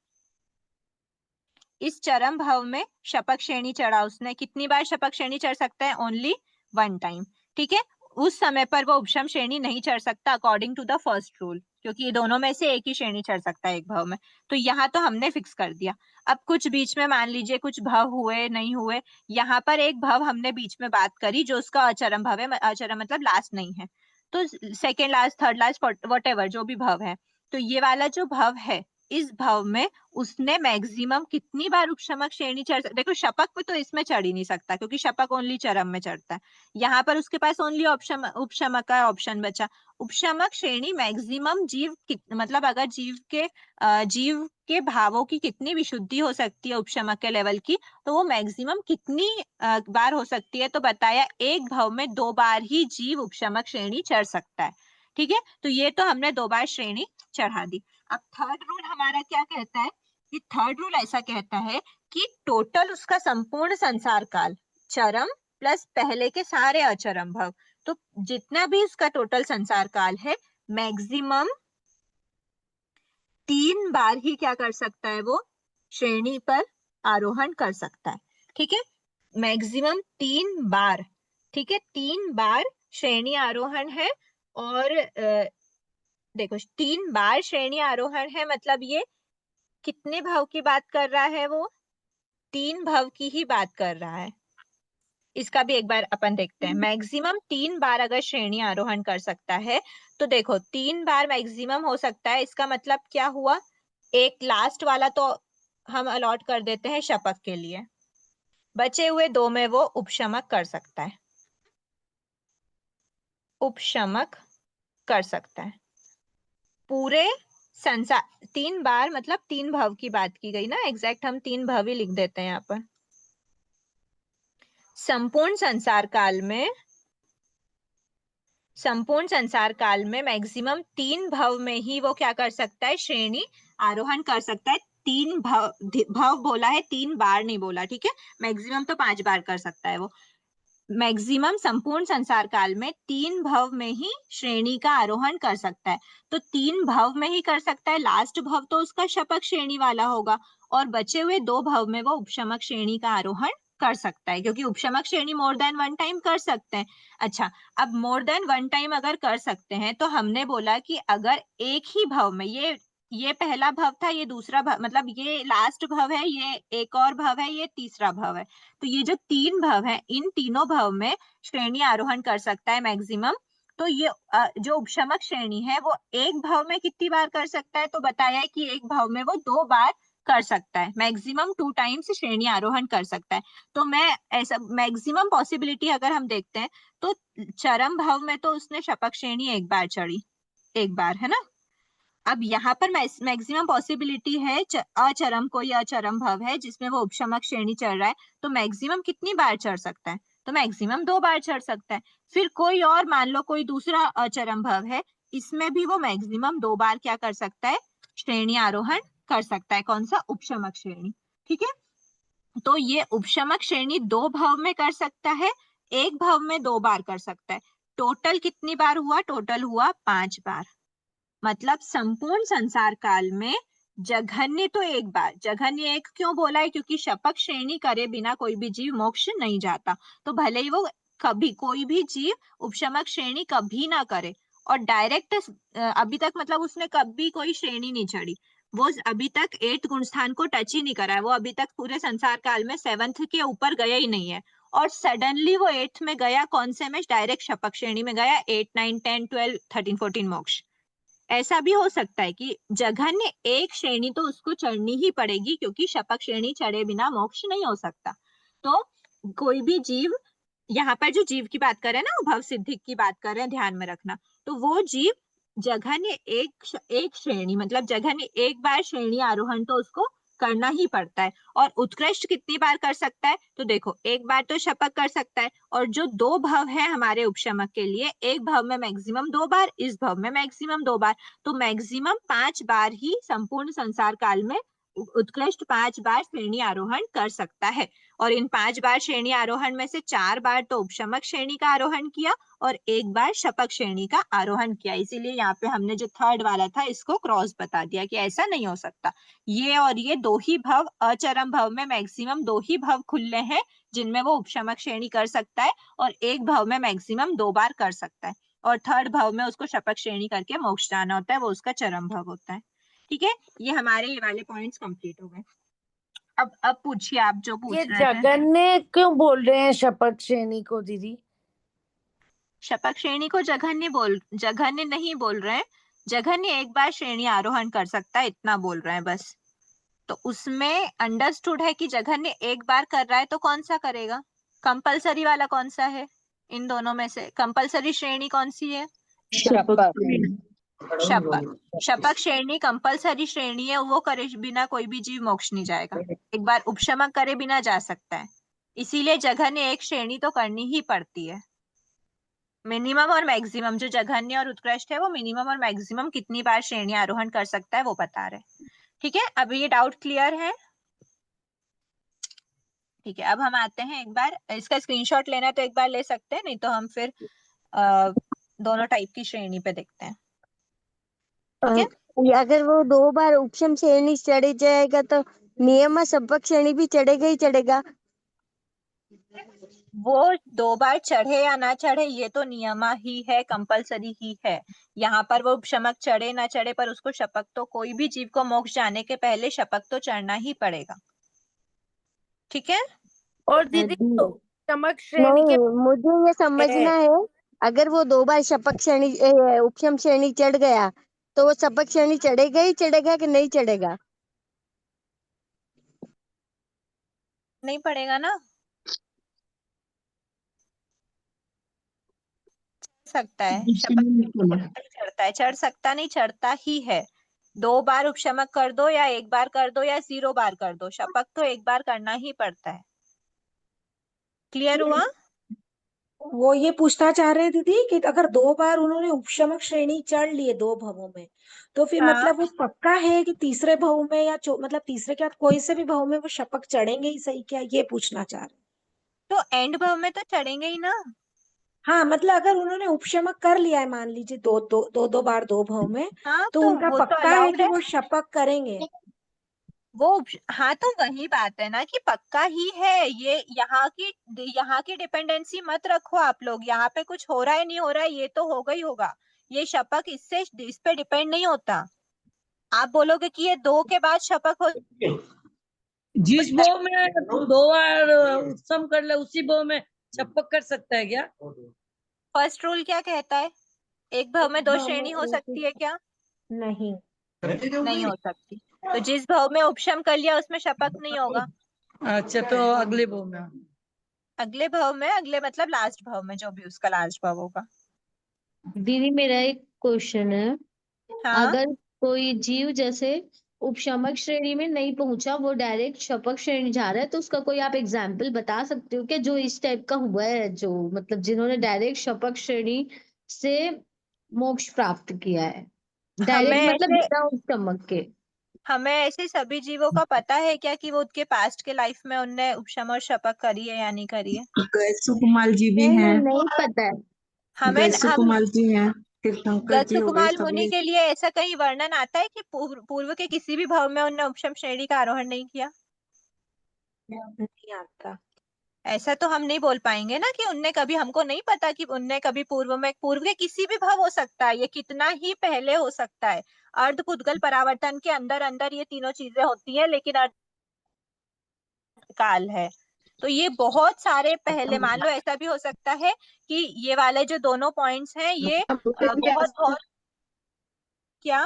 इस चरम भाव में शपक श्रेणी चढ़ा उसने, कितनी बार शपक श्रेणी चढ़ सकता है, ओनली 1 टाइम, ठीक है। उस समय पर वो उपशम श्रेणी नहीं चढ़ सकता according to the first rule, क्योंकि ये दोनों में से एक ही श्रेणी चढ़ सकता है एक भाव में। तो यहाँ तो हमने फिक्स कर दिया। अब कुछ बीच में मान लीजिए कुछ भाव हुए नहीं हुए, यहाँ पर एक भाव हमने बीच में बात करी जो उसका अचरम भाव है, अचरम मतलब लास्ट नहीं है, तो second last, third last, what ever जो भी भाव है, तो ये वाला जो भाव है, इस भाव में उसने मैक्सिमम कितनी बार उपशमक श्रेणी चढ़, देखो शपक में तो इसमें चढ़ ही नहीं सकता क्योंकि शपक ओनली चरम में चढ़ता है। यहाँ पर उसके पास ओनली उपशमक का ऑप्शन बचा। उपशमक श्रेणी मैक्सिमम जीव मतलब अगर जीव के भावों की कितनी विशुद्धि हो सकती है उपशमक के लेवल की, तो वो मैक्सिमम कितनी बार हो सकती है, तो बताया एक भाव में 2 बार ही जीव उपशमक श्रेणी चढ़ सकता है, ठीक है। तो ये तो हमने 2 बार श्रेणी चढ़ा दी। अब थर्ड रूल हमारा क्या कहता है, कि थर्ड रूल ऐसा कहता है कि टोटल उसका संपूर्ण संसार काल चरम प्लस पहले के सारे अचरम भाव, तो जितना भी उसका टोटल संसार काल है, मैक्सिमम 3 बार ही क्या कर सकता है, वो श्रेणी पर आरोहण कर सकता है, ठीक है। मैक्सिमम 3 बार, ठीक है, 3 बार श्रेणी आरोहण है। और देखो 3 बार श्रेणी आरोहण है मतलब ये कितने भाव की बात कर रहा है, वो 3 भाव की ही बात कर रहा है। इसका भी एक बार अपन देखते हैं। मैक्सिमम 3 बार अगर श्रेणी आरोहण कर सकता है, तो देखो 3 बार मैक्सिमम हो सकता है, इसका मतलब क्या हुआ, एक लास्ट वाला तो हम अलॉट कर देते हैं शपथ के लिए, बचे हुए 2 में वो उपशमक कर सकता है, उपशमक कर सकता है पूरे संसार। 3 बार मतलब 3 भाव की बात की गई ना, एग्जैक्ट हम 3 भाव ही लिख देते हैं यहाँ पर। संपूर्ण संसार काल में मैक्सिमम 3 भाव में ही वो क्या कर सकता है, श्रेणी आरोहण कर सकता है। 3 भाव बोला है, 3 बार नहीं बोला, ठीक है। मैक्सिमम तो 5 बार कर सकता है वो। मैक्सिमम संपूर्ण संसार काल में 3 भाव में ही श्रेणी का आरोहण कर सकता है, तो 3 भाव में ही कर सकता है। लास्ट भाव तो उसका शपक श्रेणी वाला होगा, और बचे हुए 2 भाव में वो उपशमक श्रेणी का आरोहण कर सकता है, क्योंकि उपशमक श्रेणी मोर देन 1 टाइम कर सकते हैं। अच्छा, अब मोर देन 1 टाइम अगर कर सकते हैं, तो हमने बोला कि अगर एक ही भाव में, ये पहला भाव था, ये दूसरा भाव, मतलब ये लास्ट भाव है, ये एक और भाव है, ये तीसरा भाव है, तो ये जो 3 भाव है, इन तीनों भाव में श्रेणी आरोहण कर सकता है मैक्सिमम। तो ये जो उपशमक श्रेणी है वो एक भाव में कितनी बार कर सकता है, तो बताया है कि एक भाव में वो 2 बार कर सकता है, मैक्सिमम 2 टाइम्स श्रेणी आरोहण कर सकता है। तो मैं ऐसा मैक्सिमम पॉसिबिलिटी अगर हम देखते हैं, तो चरम भाव में तो उसने शपक श्रेणी एक बार चढ़ी, एक बार, है ना। अब यहाँ पर मैक्सिमम पॉसिबिलिटी है अचरम, कोई अचरम भाव है जिसमें वो उपशमक श्रेणी चढ़ रहा है, तो मैक्सिमम कितनी बार चढ़ सकता है, तो मैक्सिमम 2 बार चढ़ सकता है। फिर कोई और मान लो कोई दूसरा अचरम भाव है, इसमें भी वो मैक्सिमम 2 बार क्या कर सकता है, श्रेणी आरोहण कर सकता है। कौन सा, उपशमक श्रेणी, ठीक है। तो ये उपशमक श्रेणी 2 भाव में कर सकता है, एक भाव में 2 बार कर सकता है। टोटल कितनी बार हुआ, टोटल हुआ 5 बार। मतलब संपूर्ण संसार काल में जघन्य तो एक बार, जघन्य एक क्यों बोला है, क्योंकि शपक श्रेणी करे बिना कोई भी जीव मोक्ष नहीं जाता, तो भले ही वो कभी कोई भी जीव उपशमक श्रेणी कभी ना करे, और डायरेक्ट अभी तक मतलब उसने कभी कोई श्रेणी नहीं चढ़ी, वो अभी तक 8th गुण स्थान को टच ही नहीं करा है, वो अभी तक पूरे संसार काल में 7th के ऊपर गया ही नहीं है, और सडनली वो 8th में गया, कौन से में, डायरेक्ट शपक श्रेणी में गया, 8, 9, 10, 12, 13, 14 मोक्ष। ऐसा भी हो सकता है कि जघन्य एक श्रेणी तो उसको चढ़नी ही पड़ेगी, क्योंकि शपक श्रेणी चढ़े बिना मोक्ष नहीं हो सकता। तो कोई भी जीव, यहाँ पर जो जीव की बात कर रहे हैं ना, भव सिद्धि की बात कर रहे हैं, ध्यान में रखना, तो वो जीव जघन्य एक श्रेणी मतलब जघन्य एक बार श्रेणी आरोहण तो उसको करना ही पड़ता है। और उत्कृष्ट कितनी बार कर सकता है? तो देखो, एक बार तो शपक कर सकता है, और जो दो भव है हमारे उपशमक के लिए, एक भव में मैक्सिमम 2 बार, इस भव में मैक्सिमम 2 बार, तो मैक्सिमम 5 बार ही संपूर्ण संसार काल में उत्कृष्ट 5 बार श्रेणी आरोहण कर सकता है। और इन 5 बार श्रेणी आरोहण में से 4 बार तो उपशमक श्रेणी का आरोहण किया और 1 बार शपक श्रेणी का आरोहण किया। इसीलिए यहाँ पे हमने जो थर्ड वाला था इसको क्रॉस बता दिया कि ऐसा नहीं हो सकता। ये और ये दो ही भव, अचरम भव में मैक्सिमम 2 ही भव खुले हैं जिनमें वो उपशमक श्रेणी कर सकता है, और एक भव में मैक्सिमम 2 बार कर सकता है, और थर्ड भव में उसको शपक श्रेणी करके मोक्ष जाना होता है, वो उसका चरम भव होता है। ठीक है, ये हमारे ये वाले पॉइंट्स कंप्लीट हो गए। अब पूछिए आप जो पूछ ये रहे थे। जघन्य क्यों बोल रहे हैं शपथ श्रेणी को दीदी? शपक श्रेणी को जघन्य नहीं बोल रहे हैं। जघन्य एक बार श्रेणी आरोहण कर सकता है, इतना बोल रहे हैं बस। तो उसमें अंडरस्टूड है कि जघन्य एक बार कर रहा है तो कौन सा करेगा? कंपलसरी वाला कौन सा है? इन दोनों में से कंपलसरी श्रेणी कौन सी है? शपक। शपक। शपक श्रेणी कंपलसरी श्रेणी है, वो करे बिना कोई भी जीव मोक्ष नहीं जाएगा। एक बार उपशमक करे बिना जा सकता है, इसीलिए जघन्य एक श्रेणी तो करनी ही पड़ती है। मिनिमम और मैक्सिमम, जो जघन्य और उत्कृष्ट है वो मिनिमम और मैक्सिमम कितनी बार श्रेणी आरोहण कर सकता है वो बता रहे। ठीक है, अब ये डाउट क्लियर है? ठीक है, अब हम आते हैं, एक बार इसका स्क्रीनशॉट लेना है तो एक बार ले सकते हैं, नहीं तो हम फिर दोनों टाइप की श्रेणी पे देखते हैं। ठीक है, अगर वो 2 बार उपशम श्रेणी चढ़ जाएगा तो नियम शपथ श्रेणी भी चढ़ेगा ही चढ़ेगा। वो 2 बार चढ़े या ना चढ़े ये तो नियमा ही है, कंपलसरी ही है। यहाँ पर वो शपक चढ़े ना चढ़े, पर उसको शपक तो, कोई भी जीव को मोक्ष जाने के पहले शपक तो चढ़ना ही पड़ेगा। ठीक है, और दीदी शपथ श्रेणी के नहीं, मुझे ये समझना है, अगर वो 2 बार शपथ श्रेणी उपशम श्रेणी चढ़ गया तो वो शपथ श्रेणी चढ़ेगा ही चढ़ेगा कि नहीं चढ़ेगा? नहीं पड़ेगा ना, सकता है शपथ चढ़ता है, चढ़ सकता नहीं, चढ़ता ही है। 2 बार उपशमक कर दो या 1 बार कर दो या 0 बार कर दो, शपथ तो 1 बार करना ही पड़ता है। क्लियर हुआ? वो ये पूछना चाह रहे हैं दीदी कि अगर 2 बार उन्होंने उपशमक श्रेणी चढ़ लिए 2 भवों में, तो फिर हाँ, मतलब वो पक्का है कि तीसरे भव में या मतलब तीसरे के बाद कोई से भी भव में वो शपथ चढ़ेंगे ही सही, क्या ये पूछना चाह रहे हैं? तो एंड भव में तो चढ़ेंगे ही ना। हाँ, मतलब अगर उन्होंने उपशमक कर लिया है, मान लीजिए दो बार 2 भव में, हाँ, तो तो उनका वो तो पक्का है अलाउड कि है। वो शपथ करेंगे। हाँ, तो वही बात है ना कि पक्का ही है ये। यहाँ की डिपेंडेंसी मत रखो आप लोग, यहाँ पे कुछ हो रहा है नहीं हो रहा है, ये तो होगा ही होगा। ये शपथ इस पे डिपेंड नहीं होता। आप बोलोगे कि ये 2 के बाद शपथ हो, जिस बो में 2 बार उपसम कर ले उसी बो में छप्पक कर सकता है क्या? फर्स्ट रूल क्या कहता है? एक भव में 2 श्रेणी हो सकती है क्या? नहीं, नहीं हो सकती। तो जिस भव में उपशम कर लिया उसमें शपथ नहीं होगा। अच्छा, तो अगले बो में अगले भव में, अगले मतलब लास्ट भव में, जो भी उसका लास्ट भव होगा। दीदी मेरा एक क्वेश्चन है, हाँ, अगर कोई जीव जैसे उपशमक श्रेणी में नहीं पहुंचा, वो डायरेक्ट शपथ श्रेणी जा रहा है, तो उसका कोई आप एग्जाम्पल बता सकते हो क्या जो इस टाइप का हुआ है, जो मतलब जिन्होंने डायरेक्ट शपथ श्रेणी से मोक्ष प्राप्त किया है, हमें डायरेक्ट मतलब ऐसे बिना उपशमक के? हमें ऐसे सभी जीवों का पता है क्या कि वो उनके पास्ट के लाइफ में उनने उपशम और शपथ करी है या नहीं करी है? सुकुमाल जी भी हैं, नहीं पता है। हमें हम सुकुमाल जी हैं, तीर्थंकर जी हो गए, गत्सुकुमाल मुनि सभी। के लिए ऐसा कहीं वर्णन आता है कि पूर्व के किसी भी भव में उन्होंने उपशम श्रेणी का आरोहण नहीं किया? नहीं आता। ऐसा तो हम नहीं बोल पाएंगे ना कि उनने कभी, हमको नहीं पता कि उनने कभी पूर्व के किसी भी भव हो सकता है, ये कितना ही पहले हो सकता है। अर्ध पुद्गल परावर्तन के अंदर अंदर ये तीनों चीजें होती है, लेकिन अर्ध काल है तो ये बहुत सारे पहले, मान लो ऐसा भी हो सकता है कि ये वाले जो दोनों पॉइंट्स हैं ये बहुत बहुत, क्या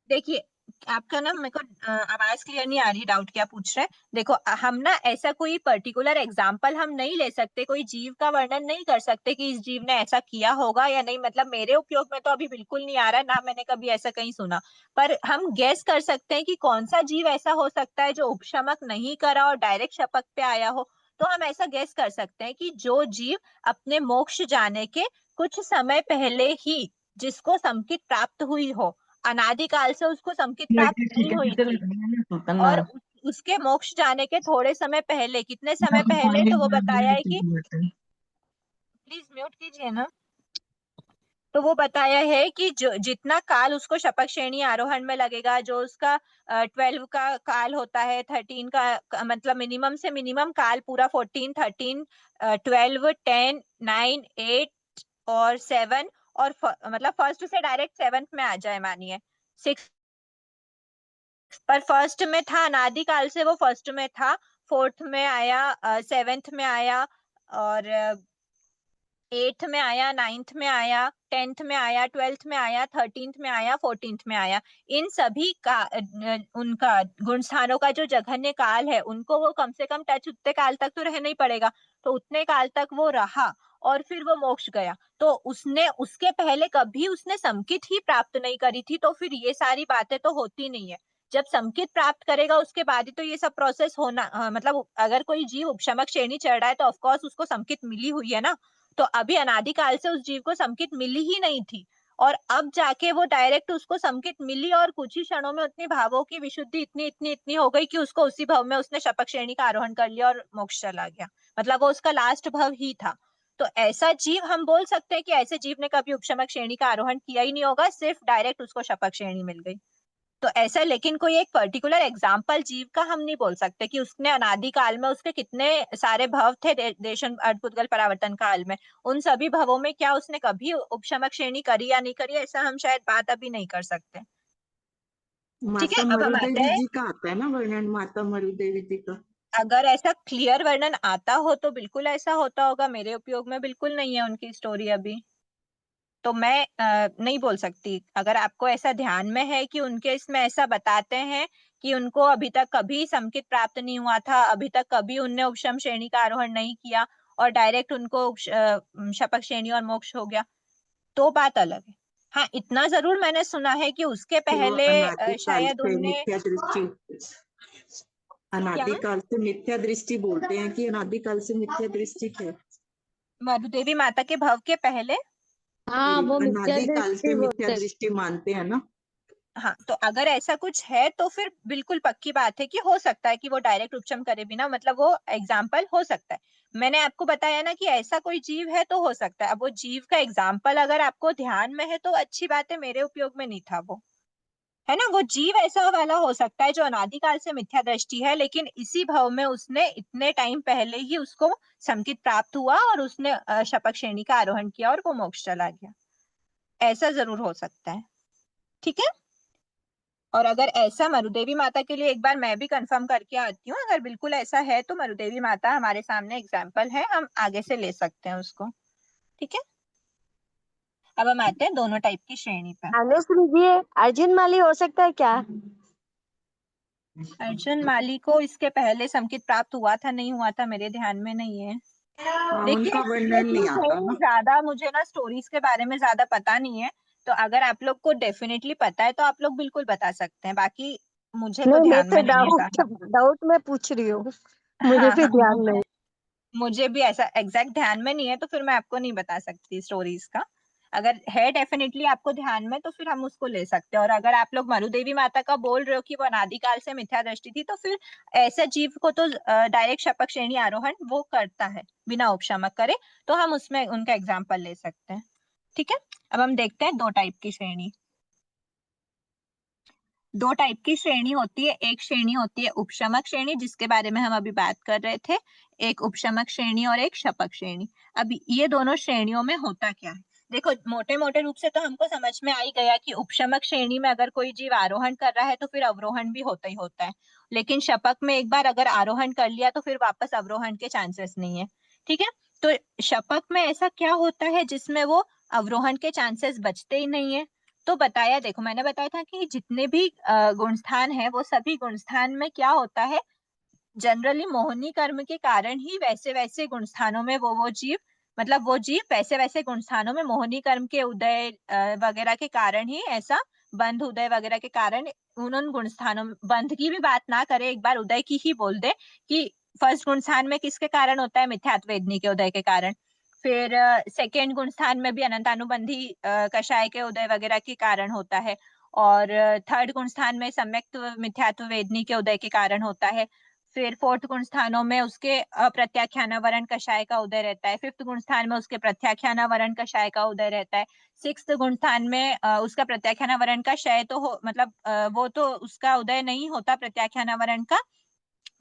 देखिए, आपका ना मेरे को आवाज क्लियर नहीं आ रही, डाउट क्या पूछ रहे हैं। देखो हम ना ऐसा कोई पर्टिकुलर एग्जाम्पल हम नहीं ले सकते, कोई जीव का वर्णन नहीं कर सकते कि इस जीव ने ऐसा किया होगा या नहीं। मतलब मेरे उपयोग में तो अभी बिल्कुल नहीं आ रहा है, ना मैंने कभी ऐसा कहीं सुना। पर हम गेस कर सकते हैं कि कौन सा जीव ऐसा हो सकता है जो उपशमक नहीं करा और डायरेक्ट शपथ पे आया हो। तो हम ऐसा गेस कर सकते हैं कि जो जीव अपने मोक्ष जाने के कुछ समय पहले ही जिसको समकित प्राप्त हुई हो, अनादिकाल से उसको समकित प्राप्त नहीं हुई थी, और उसके मोक्ष जाने के थोड़े समय पहले, कितने समय पहले, तो वो बताया है कि, प्लीज म्यूट कीजिए ना। तो वो बताया है कि जो जितना काल उसको शपथ श्रेणी आरोहण में लगेगा, जो उसका 12 का काल होता है, 13 का मतलब मिनिमम से मिनिमम काल पूरा 14, 13, 12, 10, 9, 8 और 7, और मतलब फर्स्ट से डायरेक्ट 7th में आ जाए, मानिए 6, पर फर्स्ट में था, अनादिकाल से वो फर्स्ट में था, 4th में आया, 7th में आया, और 8th में आया, 9th में आया, 10th में आया, 12th में आया, 13th में आया, 14th में आया। इन सभी का उनका गुण स्थानों का जो जघन्य काल है, उनको वो कम से कम टच उतने काल तक तो रहना ही पड़ेगा। तो उतने काल तक वो रहा और फिर वो मोक्ष गया। तो उसने उसके पहले कभी उसने समकित ही प्राप्त नहीं करी थी, तो फिर ये सारी बातें तो होती नहीं है। जब समकित प्राप्त करेगा उसके बाद ही तो ये सब प्रोसेस होना, मतलब अगर कोई जीव उपशमक श्रेणी चढ़ रहा है तो ऑफकोर्स उसको समकित मिली हुई है ना। तो अभी अनादिकाल से उस जीव को समकित मिली ही नहीं थी, और अब जाके वो डायरेक्ट उसको समकित मिली, और कुछ ही क्षणों में उतनी भावों की विशुद्धि इतनी इतनी इतनी हो गई कि उसको उसी भव में उसने शपथ श्रेणी का आरोहण कर लिया और मोक्ष चला गया। मतलब वो उसका लास्ट भव ही था। तो ऐसा जीव हम बोल सकते हैं कि ऐसे जीव ने कभी उपशमक श्रेणी का आरोहण किया ही नहीं होगा, सिर्फ डायरेक्ट उसको शपथ श्रेणी मिल गई। तो ऐसा, लेकिन कोई एक पर्टिकुलर एग्जाम्पल जीव का हम नहीं बोल सकते कि उसने अनादिकाल में उसके कितने सारे भव थे, देशन अर्धपुद्गल परावर्तन काल में, उन सभी भवों में क्या उसने कभी उपशमक श्रेणी करी या नहीं करी, ऐसा हम शायद बात अभी नहीं कर सकते। ठीक है, माता अब हम आते मरुदेवी हैं, जी का आता है ना वर्णन, माता मरुदेवी जी का। अगर ऐसा क्लियर वर्णन आता हो तो बिल्कुल ऐसा होता होगा, मेरे उपयोग में बिल्कुल नहीं है उनकी स्टोरी अभी, तो मैं नहीं बोल सकती। अगर आपको ऐसा ध्यान में है कि उनके इसमें ऐसा बताते हैं कि उनको अभी तक कभी समकित प्राप्त नहीं हुआ था, अभी तक कभी उनने उपशम श्रेणी का आरोहण नहीं किया और डायरेक्ट उनको शपथ श्रेणी और मोक्ष हो गया, तो बात अलग है। हाँ, इतना जरूर मैंने सुना है कि उसके तो पहले अनादिकाल शायद से उनने, मिथ्या दृष्टि, क्या, अनादिकाल से मिथ्या दृष्टि बोलते हैं कि अनादिकाल से मिथ्या दृष्टि है। मरुदेवी माता के भव के पहले, हाँ, वो मिथ्या अनादिकाल दृष्टि से मिथ्या बोलते हैं। दृष्टि मानते हैं ना। हाँ, तो अगर ऐसा कुछ है तो फिर बिल्कुल पक्की बात है कि हो सकता है कि वो डायरेक्ट उपशम करे बिना, मतलब वो एग्जाम्पल हो सकता है। मैंने आपको बताया ना कि ऐसा कोई जीव है तो हो सकता है। अब वो जीव का एग्जाम्पल अगर आपको ध्यान में है तो अच्छी बात है, मेरे उपयोग में नहीं था वो, है ना। वो जीव ऐसा वाला हो सकता है जो अनादिकाल से मिथ्या दृष्टि है, लेकिन इसी भव में उसने इतने टाइम पहले ही उसको समकित प्राप्त हुआ और उसने शपथ श्रेणी का आरोहण किया और वो मोक्ष चला गया, ऐसा जरूर हो सकता है। ठीक है, और अगर ऐसा मरुदेवी माता के लिए एक बार मैं भी कंफर्म करके आती हूँ, अगर बिल्कुल ऐसा है तो मरुदेवी माता हमारे सामने एग्जाम्पल है, हम आगे से ले सकते हैं उसको। ठीक है, अब हम आते हैं दोनों टाइप की श्रेणी पे। अनुश्री जी, अर्जुन माली हो सकता है क्या? अर्जुन माली को इसके पहले समकित प्राप्त हुआ था नहीं हुआ था मेरे ध्यान में नहीं है। देखिए, उनका ये वर्णन नहीं चीज आता है, ना। ज्यादा मुझे ना स्टोरीज के बारे में ज्यादा पता नहीं है, तो अगर आप लोग को डेफिनेटली पता है तो आप लोग बिल्कुल बता सकते हैं, बाकी मुझे तो नहीं, मैं ध्यान तो में नहीं है डाउट ज्यादा। डाउट में पूछ रही हूँ, मुझे हाँ भी हाँ, ध्यान नहीं। मुझे भी ऐसा एग्जैक्ट ध्यान में नहीं है, तो फिर मैं आपको नहीं बता सकती स्टोरीज का। अगर है डेफिनेटली आपको ध्यान में तो फिर हम उसको ले सकते हैं। और अगर आप लोग मरुदेवी माता का बोल रहे हो कि वो अनादिकाल से मिथ्या दृष्टि थी, तो फिर ऐसे जीव को तो डायरेक्ट शपथ श्रेणी आरोहण वो करता है बिना उपशमक करे, तो हम उसमें उनका एग्जाम्पल ले सकते हैं। ठीक है, अब हम देखते हैं दो टाइप की श्रेणी। दो टाइप की श्रेणी होती है, एक श्रेणी होती है उपशमक श्रेणी जिसके बारे में हम अभी बात कर रहे थे, एक उपशमक श्रेणी और एक शपथ श्रेणी। अब ये दोनों श्रेणियों में होता क्या है, देखो मोटे मोटे रूप से तो हमको समझ में आ ही गया कि उपशमक श्रेणी में अगर कोई जीव आरोहण कर रहा है तो फिर अवरोहण भी होता ही होता है, लेकिन शपथ में एक बार अगर आरोहण कर लिया तो फिर वापस अवरोहण के चांसेस नहीं है। ठीक है, तो शपथ में ऐसा क्या होता है जिसमें वो अवरोहण के चांसेस बचते ही नहीं है, तो बताया, देखो मैंने बताया था कि जितने भी गुणस्थान है वो सभी गुणस्थान में क्या होता है, जनरली मोहिनी कर्म के कारण ही वैसे वैसे गुणस्थानों में वो जीव, मतलब वो जीव वैसे वैसे गुणस्थानों में मोहिनी कर्म के उदय वगैरह के कारण ही ऐसा, बंध उदय वगैरह के कारण उन गुणस्थानों में, बंध की भी बात ना करे, एक बार उदय की ही बोल दे कि फर्स्ट गुणस्थान में किसके कारण होता है, मिथ्यात्व वेदनी के उदय के कारण। फिर सेकेंड गुणस्थान में भी अनंतानुबंधी कषाय के उदय वगैरह के कारण होता है। और थर्ड गुणस्थान में सम्यक मिथ्यात्व वेदनी के उदय के कारण होता है। फिर फोर्थ गुण स्थानों में उसके अप्रत्याख्यानावरण कषाय का उदय रहता है। फिफ्थ गुण स्थान में उसके प्रत्याख्यानावरण कषाय का उदय रहता है। सिक्स्थ गुण स्थान में उसका प्रत्याख्यानावरण का क्षय तो हो, मतलब वो तो उसका उदय नहीं होता प्रत्याख्यानावरण का,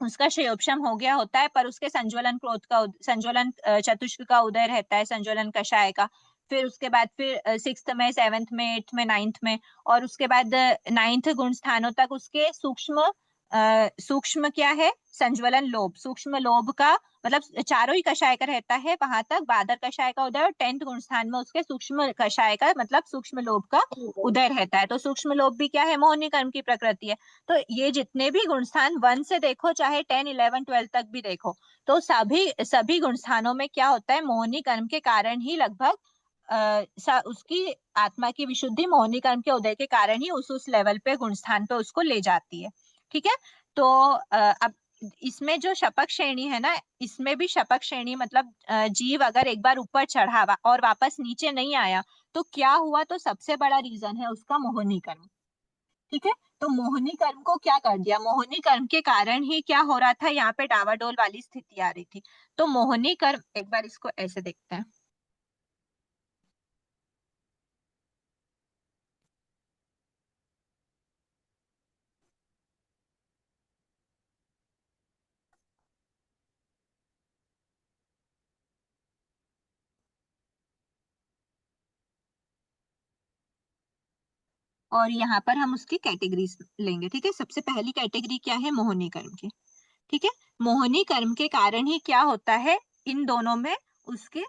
उसका क्षयोपशम हो गया होता है, पर उसके संज्वलन क्रोध का संज्वलन चतुष्क का उदय रहता है, संज्वलन कषाय का। फिर उसके बाद फिर सिक्स्थ में, सेवेंथ में, एट्थ में, नाइन्थ में, और उसके बाद नाइन्थ गुण स्थानों तक उसके सूक्ष्म क्या है, संज्वलन लोभ, सूक्ष्म लोभ का मतलब चारों ही कषाय का रहता है, वहां तक बादर कषाय का उदय, और 10th गुण स्थान में उसके सूक्ष्म कषाय का मतलब सूक्ष्म लोभ का उदय रहता है। तो सूक्ष्म लोभ भी क्या है, मोहिनी कर्म की प्रकृति है। तो ये जितने भी गुणस्थान 1 से देखो, चाहे 10, 11, 12 तक भी देखो, तो सभी गुणस्थानों में क्या होता है, मोहिनी कर्म के कारण ही लगभग उसकी आत्मा की विशुद्धि मोहिनी कर्म के उदय के कारण ही उस लेवल पे गुणस्थान पे उसको ले जाती है। ठीक है। तो अब इसमें जो शपक श्रेणी है ना, इसमें भी शपक श्रेणी मतलब जीव अगर एक बार ऊपर चढ़ा और वापस नीचे नहीं आया तो क्या हुआ, तो सबसे बड़ा रीजन है उसका मोहिनी कर्म। ठीक है। तो मोहिनी कर्म को क्या कर दिया, मोहिनी कर्म के कारण ही क्या हो रहा था, यहाँ पे डावाडोल वाली स्थिति आ रही थी। तो मोहिनी कर्म, एक बार इसको ऐसे देखते हैं। और यहाँ पर हम उसकी कैटेगरीज लेंगे। ठीक है। सबसे पहली कैटेगरी क्या है, मोहिनी कर्म की। ठीक है। मोहिनी कर्म के कारण ही क्या होता है, इन दोनों में उसके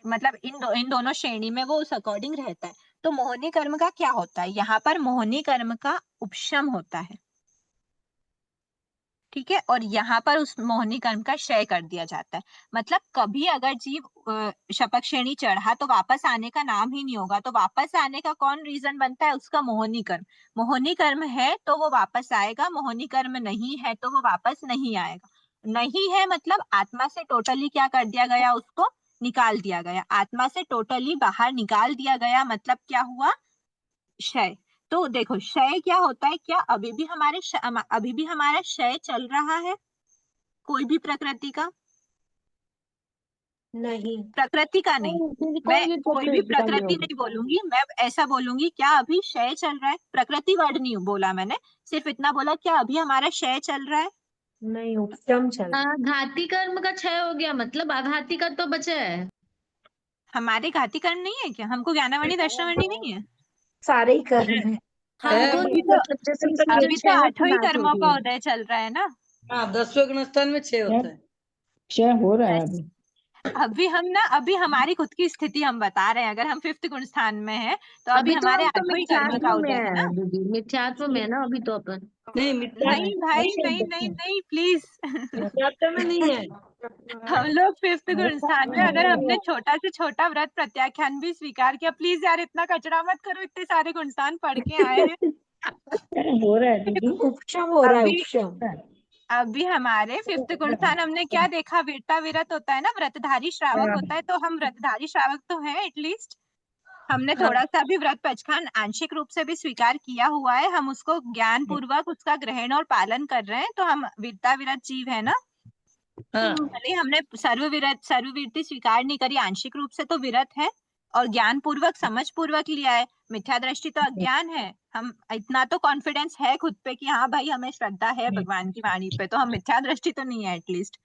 मतलब इन दोनों श्रेणी में वो उस अकॉर्डिंग रहता है। तो मोहिनी कर्म का क्या होता है, यहाँ पर मोहिनी कर्म का उपशम होता है। ठीक है। और यहाँ पर उस मोहिनी कर्म का क्षय कर दिया जाता है। मतलब कभी अगर जीव शपक श्रेणी चढ़ा तो वापस आने का नाम ही नहीं होगा। तो वापस आने का कौन रीजन बनता है, उसका मोहिनी कर्म। मोहिनी कर्म है तो वो वापस आएगा, मोहिनी कर्म नहीं है तो वो वापस नहीं आएगा। नहीं है मतलब आत्मा से टोटली क्या कर दिया गया, उसको निकाल दिया गया, आत्मा से टोटली बाहर निकाल दिया गया। मतलब क्या हुआ, क्षय। तो देखो क्षय क्या होता है, क्या अभी भी हमारा क्षय चल रहा है कोई भी प्रकृति का, नहीं। प्रकृति का नहीं, मैं कोई भी प्रकृति नहीं बोलूंगी, मैं ऐसा बोलूंगी क्या अभी क्षय चल रहा है, प्रकृति वर्ड नहीं बोला मैंने, सिर्फ इतना बोला क्या अभी हमारा क्षय चल रहा है। नहीं, उपशम चल रहा है। घाती कर्म का क्षय हो गया, मतलब आघाती का तो बचा है। हमारे घाती कर्म नहीं है क्या, हमको ज्ञानावणी दर्शनावणी नहीं है। सारे ही कर्म है। हमको अभी तो मतलब जैसे इसकी जो अभी तो क्षय है तो 8 ही नाश हो कर्मों गई का है। उदय चल रहा है ना। हाँ, 10वें गुणस्थान में 6 होता है। क्षय हो रहा है अभी। अभी हमारी खुद की स्थिति हम बता रहे हैं, अगर हम 5th गुण स्थान में है तो अभी अभी तो हमारे हम तो 8 ही कर्म का मिथ्यात्व में उदय है ना। है दीदी, मिथ्यात्व में है ना अभी तो अपन। नहीं, नहीं भाई, नहीं नहीं नहीं प्लीज मिथ्यात्व में नहीं है। हम लोग 5th गुण स्थान में, अगर हमने छोटा से छोटा व्रत प्रत्याख्यान भी स्वीकार किया, प्लीज यार इतना कचरा मत करो, इतने सारे गुण स्थान पढ़ के आए हैं। हो रहा है दीदी। उपशम हो रहा है, अभी उपशम। अभी हमारे 5th गुण स्थान हमने क्या देखा, वीरता विरत होता है ना, व्रतधारी श्रावक होता है, तो हम व्रतधारी श्रावक तो हैं एटलीस्ट, हमने थोड़ा सा भी व्रत पचखान आंशिक रूप से भी स्वीकार किया हुआ है, हम उसको ज्ञान पूर्वक उसका ग्रहण और पालन कर रहे हैं, तो हम वीरता विरत जीव है ना। भले हमने सर्ववीरती स्वीकार नहीं करी, आंशिक रूप से तो विरत है, और ज्ञान पूर्वक समझ पूर्वक लिया है। मिथ्या दृष्टि तो अज्ञान है, हम इतना तो कॉन्फिडेंस है खुद पे कि हाँ भाई हमें श्रद्धा है भगवान की वाणी पे, तो हम मिथ्या दृष्टि तो नहीं है एटलीस्ट।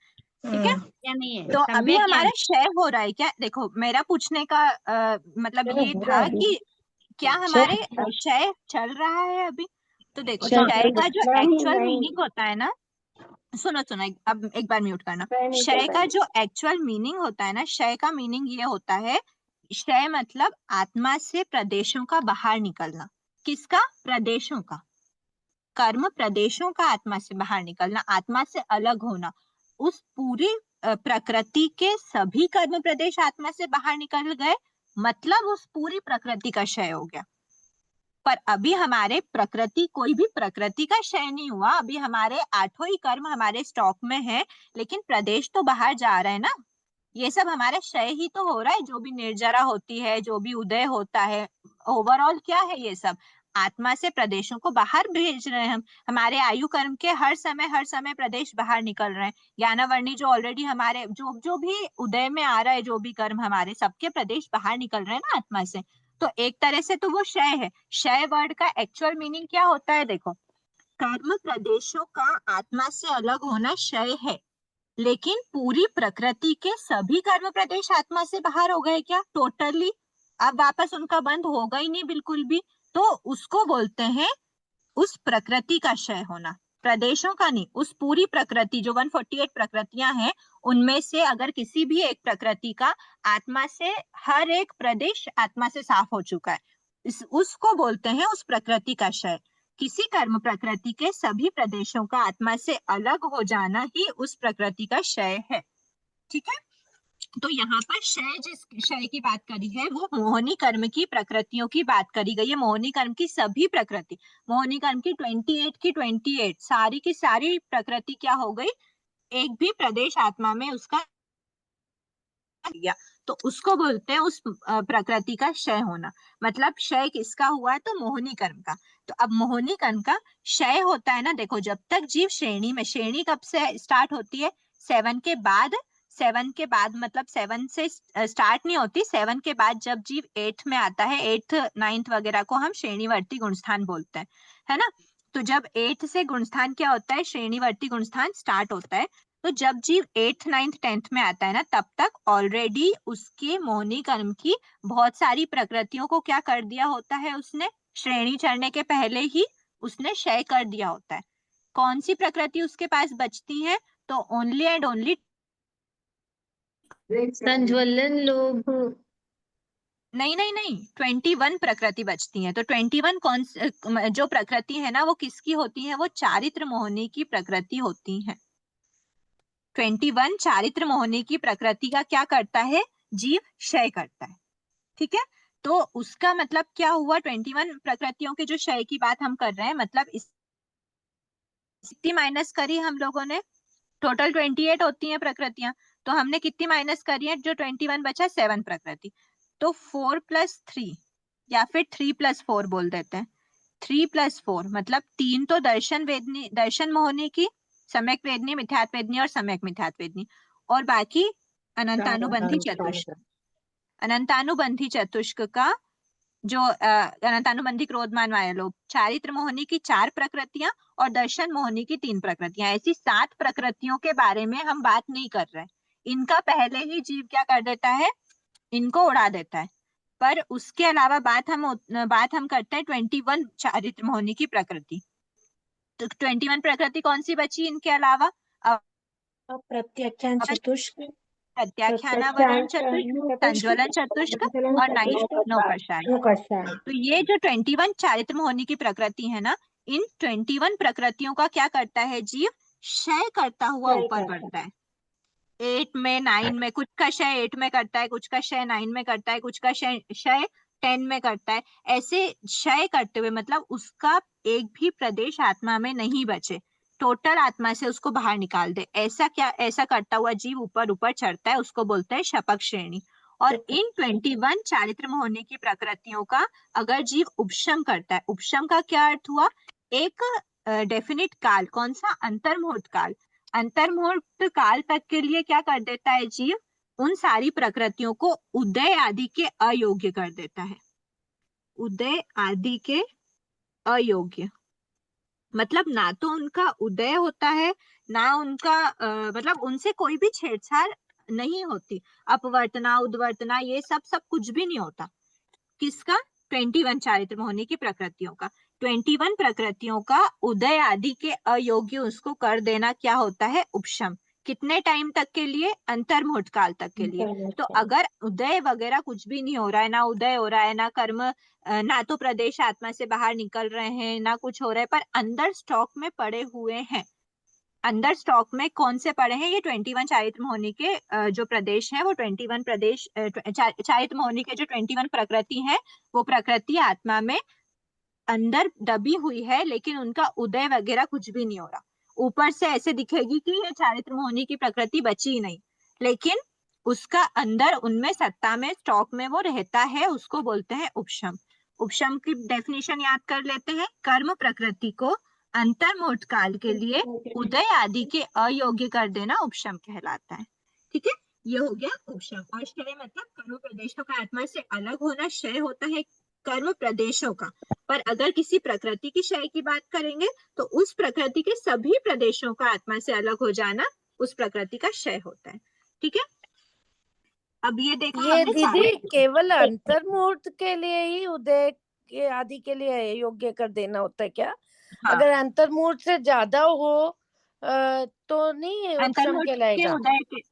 ठीक है। क्या नहीं है, तो अभी सम्यक हमारा क्षय हो रहा है क्या, देखो मेरा पूछने का मतलब ये हो रहा था है कि क्या हमारे क्षय चल रहा है अभी। तो देखो क्षय का जो एक्चुअल मीनिंग होता है ना, सुनो सुनो अब एक बार म्यूट करना। क्षय का जो एक्चुअल मीनिंग होता है ना, क्षय का मीनिंग ये होता है क्षय मतलब आत्मा से प्रदेशों का बाहर निकलना। किसका? प्रदेशों का। कर्म प्रदेशों का आत्मा से बाहर निकलना, आत्मा से अलग होना। उस पूरी प्रकृति के सभी कर्म प्रदेश आत्मा से बाहर निकल गए, मतलब उस पूरी प्रकृति का क्षय हो गया। पर अभी हमारे प्रकृति, कोई भी प्रकृति का क्षय नहीं हुआ, अभी हमारे 8 ही कर्म हमारे स्टॉक में है, लेकिन प्रदेश तो बाहर जा रहे हैं ना। ये सब हमारा क्षय ही तो हो रहा है, जो भी निर्जरा होती है, जो भी उदय होता है, ओवरऑल क्या है ये सब? आत्मा से प्रदेशों को बाहर भेज रहे हैं हम। हमारे आयु कर्म के हर समय प्रदेश बाहर निकल रहे हैं। ज्ञानावर्णी जो ऑलरेडी हमारे जो भी उदय में आ रहा है, जो भी कर्म हमारे, सबके प्रदेश बाहर निकल रहे हैं ना आत्मा से। तो एक तरह से तो वो क्षय है। क्षय वर्ड का एक्चुअल मीनिंग क्या होता है? देखो, कर्म प्रदेशों का आत्मा से अलग होना क्षय है, लेकिन पूरी प्रकृति के सभी कर्म प्रदेश आत्मा से बाहर हो गए क्या? टोटली। अब वापस उनका बंद होगा ही नहीं बिल्कुल भी, तो उसको बोलते हैं उस प्रकृति का क्षय होना, प्रदेशों का नहीं। उस पूरी प्रकृति, जो 148 प्रकृतियां हैं, उनमें से अगर किसी भी एक प्रकृति का आत्मा से, हर एक प्रदेश आत्मा से साफ हो चुका है, उसको बोलते हैं उस प्रकृति का क्षय। किसी कर्म प्रकृति के सभी प्रदेशों का आत्मा से अलग हो जाना ही उस प्रकृति का क्षय है। ठीक है? तो यहाँ पर क्षय, जिस क्षय की बात करी है, वो मोहनी कर्म की प्रकृतियों की बात करी गई है। मोहनी कर्म की सभी प्रकृति, मोहनी कर्म की 28 की 28 सारी की सारी प्रकृति क्या हो गई? एक भी प्रदेश आत्मा में उसका दिया, तो उसको बोलते हैं उस प्रकृति का क्षय होना। मतलब क्षय किसका हुआ है? तो मोहनी कर्म का। तो अब मोहनी कर्म का क्षय होता है ना, देखो, जब तक जीव श्रेणी में, श्रेणी कब से स्टार्ट होती है? 7 के बाद। 7 के बाद मतलब 7 से स्टार्ट नहीं होती, 7 के बाद जब जीव 8 में आता है, 8th 9th वगैरह को हम श्रेणीवर्ती गुणस्थान बोलते हैं, है ना। तो जब 8 से गुणस्थान क्या होता है? श्रेणीवर्ती गुणस्थान स्टार्ट होता है। तो जब जीव 8th 9th 10th में आता है ना, तब तक ऑलरेडी उसके मोहनी कर्म की बहुत सारी प्रकृतियों को क्या कर दिया होता है? उसने श्रेणी चढ़ने के पहले ही उसने क्षय कर दिया होता है। कौन सी प्रकृति उसके पास बचती है? तो ओनली एंड ओनली प्रज्वलन, लोभ। नहीं नहीं नहीं, 21 प्रकृति बचती है। तो 21 कौन जो प्रकृति है ना, वो किसकी होती है? वो चारित्र मोहनी की प्रकृति होती है। 21 चारित्र मोहनी की प्रकृति का क्या करता है? जीव क्षय करता है। ठीक है? तो उसका मतलब क्या हुआ? 21 प्रकृतियों के जो क्षय की बात हम कर रहे हैं, मतलब कितनी माइनस करी हम लोगों ने? टोटल 28 होती हैं प्रकृतियां, तो हमने कितनी माइनस करी है? जो 21 बचा, 7 प्रकृति। तो 4 + 3 या फिर 3 + 4 बोल देते हैं। 3 + 4 मतलब 3 तो दर्शन वेदनी, दर्शन मोहनी की, सम्यक वेदनी, मिथ्यात्व वेदनी और सम्यक मिथ्यात्व वेदनी, और बाकी अनंतानुबंधी चतुष्क। अनंतानुबंधी चतुष्क का जो अनंतानुबंधी क्रोधमान माया लोभ, चारित्र मोहनी की 4 प्रकृतियां और दर्शन मोहनी की 3 प्रकृतियां, ऐसी 7 प्रकृतियों के बारे में हम बात नहीं कर रहे। इनका पहले ही जीव क्या कर देता है? इनको उड़ा देता है। पर उसके अलावा बात हम करते हैं 21 चारित्र मोहनी की प्रकृति। तो 21 प्रकृति कौन सी बची इनके अलावा? प्रत्याख्यान चतुष्क, प्रत्याख्यानावरण चतुष्क, संज्वलन चतुष्क और नौकरशाही। तो ये जो 21 चारित्र मोहनी की प्रकृति है ना, इन 21 प्रकृतियों का क्या करता है जीव? क्षय करता हुआ ऊपर बढ़ता है। 8 में 9 में, कुछ का क्षय 8 में करता है, कुछ का क्षय 9 में करता है, कुछ का क्षय 10 में करता है। ऐसे क्षय करते हुए मतलब उसका एक भी प्रदेश आत्मा में नहीं बचे, टोटल आत्मा से उसको बाहर निकाल दे। ऐसा करता हुआ जीव ऊपर ऊपर चढ़ता है, उसको बोलते हैं शपक श्रेणी। और इन 21 चारित्र मोहनी की प्रकृतियों का अगर जीव उपशम करता है, उपशम का क्या अर्थ हुआ? एक डेफिनिट काल, कौन सा? अंतर्मुहूर्त काल। अंतर्मुहूर्त काल तक के लिए क्या कर देता है जीव? उन सारी प्रकृतियों को उदय आदि के अयोग्य कर देता है। उदय आदि के अयोग्य मतलब ना तो उनका उदय होता है, ना उनका मतलब उनसे कोई भी छेड़छाड़ नहीं होती, अपवर्तना उद्वर्तना ये सब कुछ भी नहीं होता। किसका? 21 चारित्र मोहनी की प्रकृतियों का। 21 प्रकृतियों का उदय आदि के अयोग्य उसको कर देना क्या होता है? उपशम। कितने टाइम तक के लिए? अंतर्मुहूर्त काल तक के लिए। तो अगर उदय वगैरह कुछ भी नहीं हो रहा है, ना उदय हो रहा है, ना कर्म, ना तो प्रदेश आत्मा से बाहर निकल रहे हैं, ना कुछ हो रहा है, पर अंदर स्टॉक में पड़े हुए हैं। अंदर स्टॉक में कौन से पड़े हैं? ये 21 चारित्र मोहिनी के जो प्रदेश है, वो 21 प्रदेश, चारित्र मोहिनी के जो 21 प्रकृति है, वो प्रकृति आत्मा में अंदर दबी हुई है, लेकिन उनका उदय वगैरह कुछ भी नहीं हो रहा। ऊपर से ऐसे दिखेगी कि ये चारित्र मोहिनी की प्रकृति बची ही नहीं, लेकिन उसका अंदर उनमें सत्ता में स्टॉक में वो रहता है, उसको बोलते हैं उपशम। उपशम की डेफिनेशन याद कर लेते हैं। कर्म प्रकृति को अंतर्मुहूर्त काल के लिए उदय आदि के अयोग्य कर देना उपशम कहलाता है। ठीक है, ये हो गया उपशम। और क्षय मतलब कर्म प्रदेशों का आत्मा से अलग होना। क्षय होता है कर्म प्रदेशों का। पर अगर किसी प्रकृति की क्षय की बात करेंगे तो उस प्रकृति के सभी प्रदेशों का आत्मा से अलग हो जाना उस प्रकृति का क्षय होता है। ठीक है, अब ये देखा ये हमने दीदी सारे। केवल अंतर्मुहूर्त के लिए ही उदय के आदि के लिए योग्य कर देना होता है क्या? हाँ, अगर अंतर्मुहूर्त से ज्यादा हो तो नहीं उपशम कहलाएगा?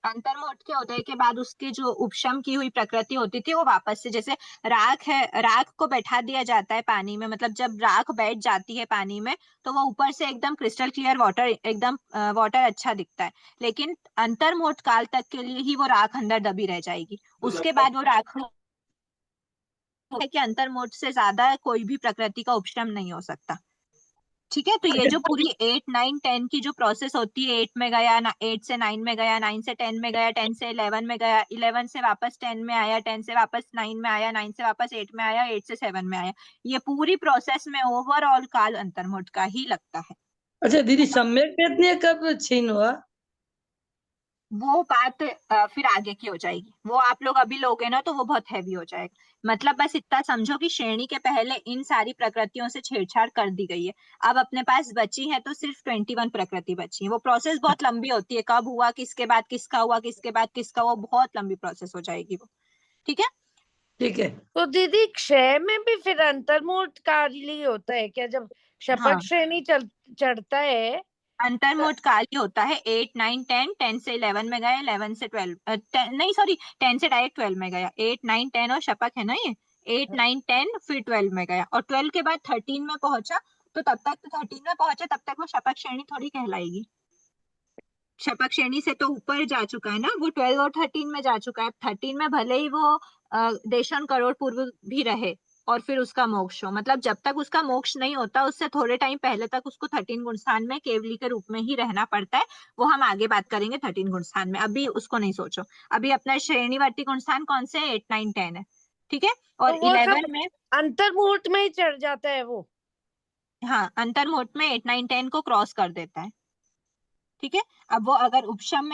अंतर्मुहूर्त के उदय के बाद उसकी जो उपशम की हुई प्रकृति होती थी वो वापस से, जैसे राख है, राख को बैठा दिया जाता है पानी में, मतलब जब राख बैठ जाती है पानी में तो वो ऊपर से एकदम क्रिस्टल क्लियर वाटर, एकदम वाटर अच्छा दिखता है, लेकिन अंतर्मुहूर्त काल तक के लिए ही वो राख अंदर दबी रह जाएगी। उसके बाद वो राख है कि अंतर्मुहूर्त से ज्यादा कोई भी प्रकृति का उपशम नहीं हो सकता। ठीक है, तो ये जो पूरी 8 9 10 की जो प्रोसेस होती है, 8 में गया ना, 8 से 9 में गया, 9 से 10 में गया, 10 से 11 में गया, 11 से वापस 10 में आया, 10 से वापस 9 में आया, 9 से वापस 8 में आया, 8 से 7 में आया, ये पूरी प्रोसेस में ओवरऑल काल अंतर्मुहूर्त का ही लगता है। अच्छा दीदी, सम्यक प्रयत्न कब छीन हुआ? वो बात फिर आगे की हो जाएगी, वो आप लोग अभी लोगे ना तो वो बहुत हैवी हो जाएगा। मतलब बस इतना समझो कि श्रेणी के पहले इन सारी प्रकृतियों से छेड़छाड़ कर दी गई है। अब अपने पास बची है तो सिर्फ 21 प्रकृति बची है। वो प्रोसेस बहुत लंबी होती है, कब हुआ, किसके बाद किसका हुआ, किसके बाद किसका, वो बहुत लंबी प्रोसेस हो जाएगी वो। ठीक है, ठीक है। तो दीदी क्षय में भी फिर अंतर्मुहूर्त काल ही होता है क्या? जब शपथ हाँ, श्रेणी चढ़ता है अंतर्मुहूर्त काल ही होता है। 8 9 10, 10 से 11 में गया, 11 से 12, नहीं सॉरी, 10 से डायरेक्ट 12 में गया। 8 9 10 और शपथ है ना ये, 8 9 10 फिर 12 में गया, और 12 के बाद 13 में पहुंचा, तो तब तक तो 13 में पहुंचे तब तक वो शपथ श्रेणी थोड़ी कहलाएगी। शपथ श्रेणी से तो ऊपर जा चुका है ना वो, 12 और 13 में जा चुका है। 13 में भले ही वो देशन करोड़ पूर्व भी रहे और फिर उसका मोक्ष हो, मतलब जब तक उसका मोक्ष नहीं होता उससे थोड़े टाइम पहले तक उसको 13 गुण स्थान में केवली के रूप में ही रहना पड़ता है। वो हम आगे बात करेंगे 13 गुण स्थान में, अभी उसको नहीं सोचो। अभी अपना श्रेणीवर्ती गुण स्थान कौन से है? 8 9 10 है। ठीक है, और तो वो 11 सब में, अंतर्मुहूर्त में ही चढ़ जाता है वो? हाँ, अंतर्मुहूर्त में 8 9 10 को क्रॉस कर देता है। ठीक है, अब वो अगर उपशम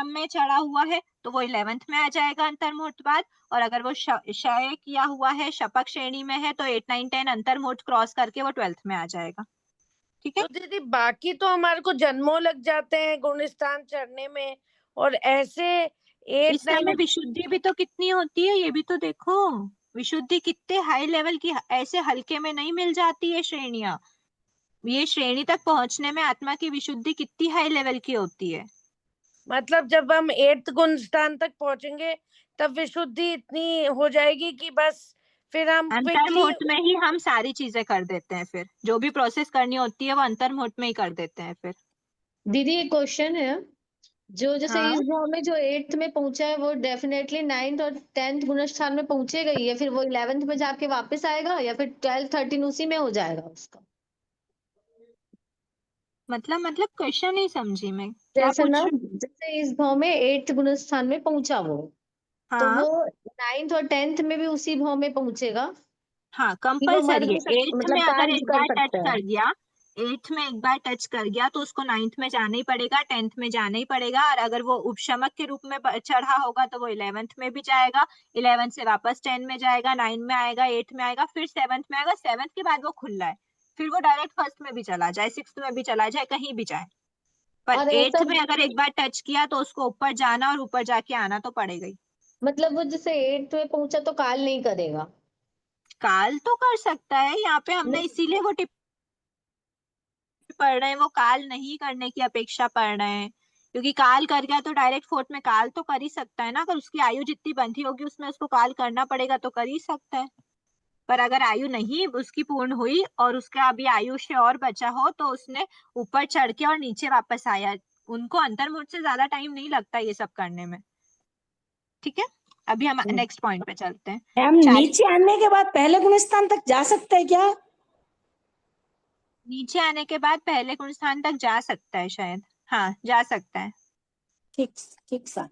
में चढ़ा हुआ है तो वो 11th में आ जाएगा अंतर्मुहूर्त बाद, और अगर वो क्षय किया हुआ है, शपथ श्रेणी में है, तो 8 9 10 अंतर्मुहूर्त क्रॉस करके वो 12th में आ जाएगा। ठीक है, तो दीदी बाकी तो हमारे को जन्मों लग जाते हैं गुण स्थान चढ़ने में, और ऐसे इस 8 समय 9 विशुद्धि भी तो कितनी होती है, ये भी तो देखो। विशुद्धि कितने हाई लेवल की, ऐसे हल्के में नहीं मिल जाती है श्रेणियां। ये श्रेणी तक पहुंचने में आत्मा की विशुद्धि कितनी हाई लेवल की होती है। मतलब जब हम 8th गुण स्थान तक पहुंचेंगे तब विशुद्धि इतनी हो जाएगी कि बस फिर हम क्विकली। अंतर्मुहूर्त में ही हम सारी चीजें कर देते हैं, फिर जो भी प्रोसेस करनी होती है वो अंतर्मुहूर्त में ही कर देते हैं फिर। दीदी एक क्वेश्चन है, जो जैसे हाँ, इस भाव में जो 8th में पहुंचा है वो डेफिनेटली 9th और 10th गुण स्थान में पहुंचेगा ही, या फिर वो 11th में जाके वापस आएगा, या फिर 12 13 उसी में हो जाएगा उसका? मतलब क्वेश्चन नहीं समझी मैं, क्या जैसे ना, पूछ रही? जैसे इस भाव में 8th गुण स्थान में पहुंचा वो, तो हाँ, वो 9th और 10th में भी उसी भाव में पहुंचेगा हाँ, कि वो मर कंपलसरी है। भी सक, एट्थ में मतलब अगर कार्य एक कर बार टच सकता है? कर गया, एट्थ में एक बार टच कर गया तो उसको 9th में जाना ही पड़ेगा, 10th में जाना ही पड़ेगा, और अगर वो उपशमक के रूप में चढ़ा होगा तो वो 11th में भी जाएगा, 11th से वापस 10 में जाएगा, 9 में आएगा, 8 में आएगा, फिर 7th में आएगा। 7th के बाद वो खुला है, फिर वो डायरेक्ट फर्स्ट में भी चला जाए, 6th में भी चला जाए, कहीं भी जाए, पर और 8th ऐसा में अगर एक बार टच किया तो उसको ऊपर जाना और ऊपर जाके आना तो पड़ेगा ही। मतलब वो जैसे 8th में पहुंचा तो काल नहीं करेगा? काल तो कर सकता है, यहाँ पे हमने नहीं, इसीलिए वो टिप पढ़ रहे हैं, वो काल नहीं करने की अपेक्षा पढ़ रहे हैं। क्योंकि काल कर गया तो डायरेक्ट फोर्थ में काल तो कर ही सकता है ना, अगर उसकी आयु जितनी बंधी होगी उसमें उसको काल करना पड़ेगा तो कर ही सकता है। पर अगर आयु नहीं उसकी पूर्ण हुई और उसका अभी आयुष्य और बचा हो तो उसने ऊपर चढ़ के और नीचे वापस आया, उनको अंतर्मुहूर्त से ज्यादा टाइम नहीं लगता ये सब करने में। ठीक है, अभी हम नेक्स्ट पॉइंट पे चलते हैं। मैम नीचे आने के बाद पहले गुण स्थान तक जा सकता है क्या? नीचे आने के बाद पहले गुण स्थान तक जा सकता है शायद, हाँ जा सकता है। ठीक ठीक सा।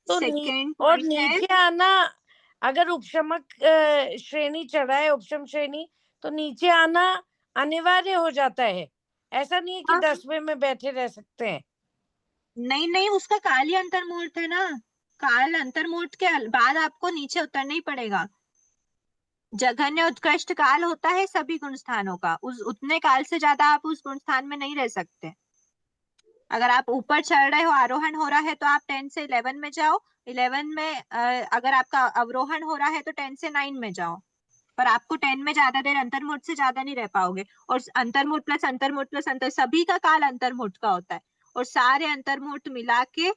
तो सेकंड और पॉइंट है, नीचे आना, अगर उपशमक श्रेणी चढ़ा है, उपशम श्रेणी, तो नीचे आना अनिवार्य हो जाता है। ऐसा नहीं है कि हाँ। 10वें में बैठे रह सकते हैं। नहीं नहीं, उसका काल ही अंतर्मुहूर्त है ना, काल अंतर्मुहूर्त के बाद आपको नीचे उतरना ही पड़ेगा। जघन्य उत्कृष्ट काल होता है सभी गुण स्थानों का, उस उतने काल से ज्यादा आप उस गुण स्थान में नहीं रह सकते। अगर आप ऊपर चढ़ रहे हो, आरोहण हो रहा है तो आप 10 से 11 में जाओ, 11 में अगर आपका अवरोहण हो रहा है तो 10 से 9 में जाओ, पर आपको 10 में ज्यादा देर अंतर्मुहूर्त से ज्यादा नहीं रह पाओगे। और अंतर्मुहूर्त प्लस अंतर्मुहूर्त प्लस अंतर, सभी का काल अंतर्मुहूर्त का होता है, और सारे अंतर्मुहूर्त मिला के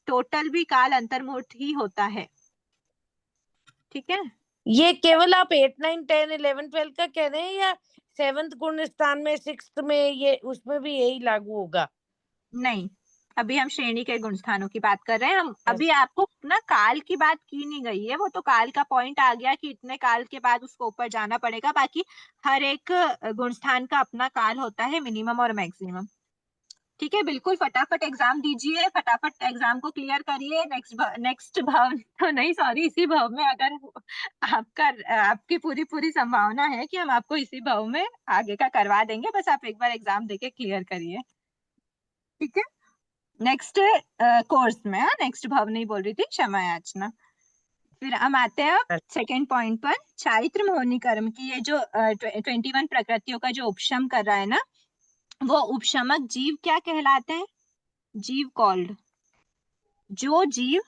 टोटल भी काल अंतर्मुहूर्त ही होता है। ठीक है, ये केवल आप 8, 9, 10, 11, 12 का कह रहे हैं, या 7th गुण स्थान में, 6th में, ये उसमें भी यही लागू होगा? नहीं, अभी हम श्रेणी के गुण स्थानों की बात कर रहे हैं। हम अभी आपको ना काल की बात की नहीं गई है, वो तो काल का पॉइंट आ गया कि इतने काल के बाद उसको ऊपर जाना पड़ेगा। बाकी हर एक गुण स्थान का अपना काल होता है, मिनिमम और मैक्सिमम। ठीक है, बिल्कुल फटाफट एग्जाम दीजिए, फटाफट एग्जाम को क्लियर करिए। नेक्स्ट भाव तो नहीं, सॉरी, इसी भाव में अगर आपकी पूरी पूरी संभावना है कि हम आपको इसी भाव में आगे का करवा देंगे, बस आप एक बार एग्जाम देके क्लियर करिए। ठीक है, नेक्स्ट कोर्स में, हाँ नेक्स्ट भाव नहीं बोल रही थी, क्षमा याचना। फिर हम आते हैं सेकेंड पॉइंट पर, चारित्र मोहिनी कर्म की ये जो 21 प्रकृतियों का जो उपशम कर रहा है ना, वो उपशमक जीव क्या कहलाते हैं? जीव कॉल्ड, जो जीव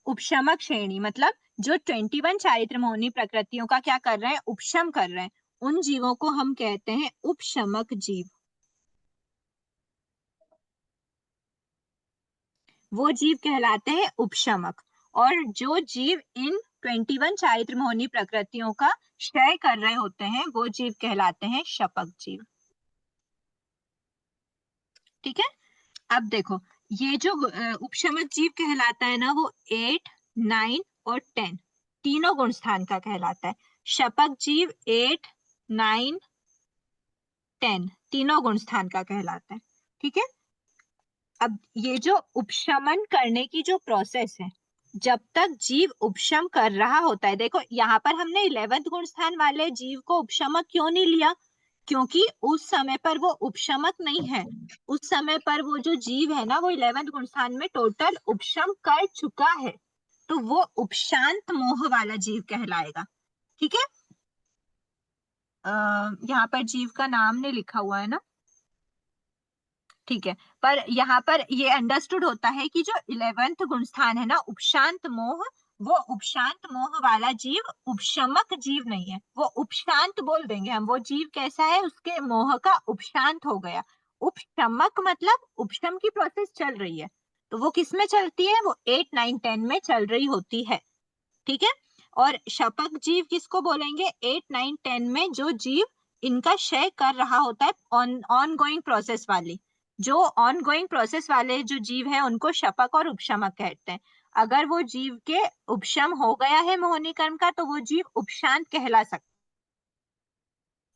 उपशमक श्रेणी मतलब जो 21 चारित्र मोहिनी प्रकृतियों का क्या कर रहे हैं, उपशम कर रहे हैं, उन जीवों को हम कहते हैं उपशमक जीव। वो जीव कहलाते हैं उपशमक। और जो जीव इन 21 चारित्र मोहिनी प्रकृतियों का क्षय कर रहे होते हैं वो जीव कहलाते हैं शपक जीव। ठीक है, अब देखो ये जो उपशमक जीव कहलाता है ना, वो 8, 9 और 10 तीनों गुण स्थान का कहलाता है। शपक जीव 8, 9, 10 तीनों गुण स्थान का कहलाता है। ठीक है, अब ये जो उपशमन करने की जो प्रोसेस है, जब तक जीव उपशम कर रहा होता है, देखो यहाँ पर हमने 11th गुण स्थान वाले जीव को उपशमक क्यों नहीं लिया, क्योंकि उस समय पर वो उपशमक नहीं है। उस समय पर वो जो जीव है ना, वो 11th गुण स्थान में टोटल उपशम कर चुका है, तो वो उपशांत मोह वाला जीव कहलाएगा। ठीक है, यहाँ पर जीव का नाम नहीं लिखा हुआ है ना, ठीक है, पर यहाँ पर ये अंडरस्टूड होता है कि जो 11th गुण स्थान है ना, उपशांत मोह, वो उपशांत मोह वाला जीव उपशमक जीव नहीं है, वो उपशांत बोल देंगे हम। वो जीव कैसा है, उसके मोह का उपशांत हो गया। उपशमक मतलब उपशम की प्रोसेस चल रही है, तो वो किस में चलती है, वो 8, 9, 10 में चल रही होती है। ठीक है, और शपक जीव किसको बोलेंगे, 8, 9, 10 में जो जीव इनका क्षय कर रहा होता है, ऑन गोइंग प्रोसेस वाली, जो ऑन गोइंग प्रोसेस वाले जो जीव है उनको शपक और उपशमक कहते हैं। अगर वो जीव के उपशम हो गया है मोहिनी कर्म का, तो वो जीव उपशांत कहला सकता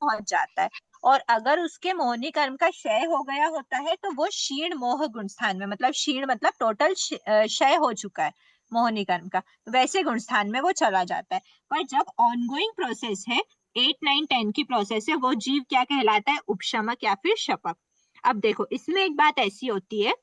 पहुंच जाता है। और अगर उसके मोहिनी कर्म का क्षय हो गया होता है तो वो क्षीण मोह गुण स्थान में, मतलब क्षीण मतलब टोटल क्षय हो चुका है मोहिनी कर्म का, वैसे गुण स्थान में वो चला जाता है। पर जब ऑनगोइंग प्रोसेस है, 8, 9, 10 की प्रोसेस है, वो जीव क्या कहलाता है, उपशमक या फिर शपक। अब देखो इसमें एक बात ऐसी होती है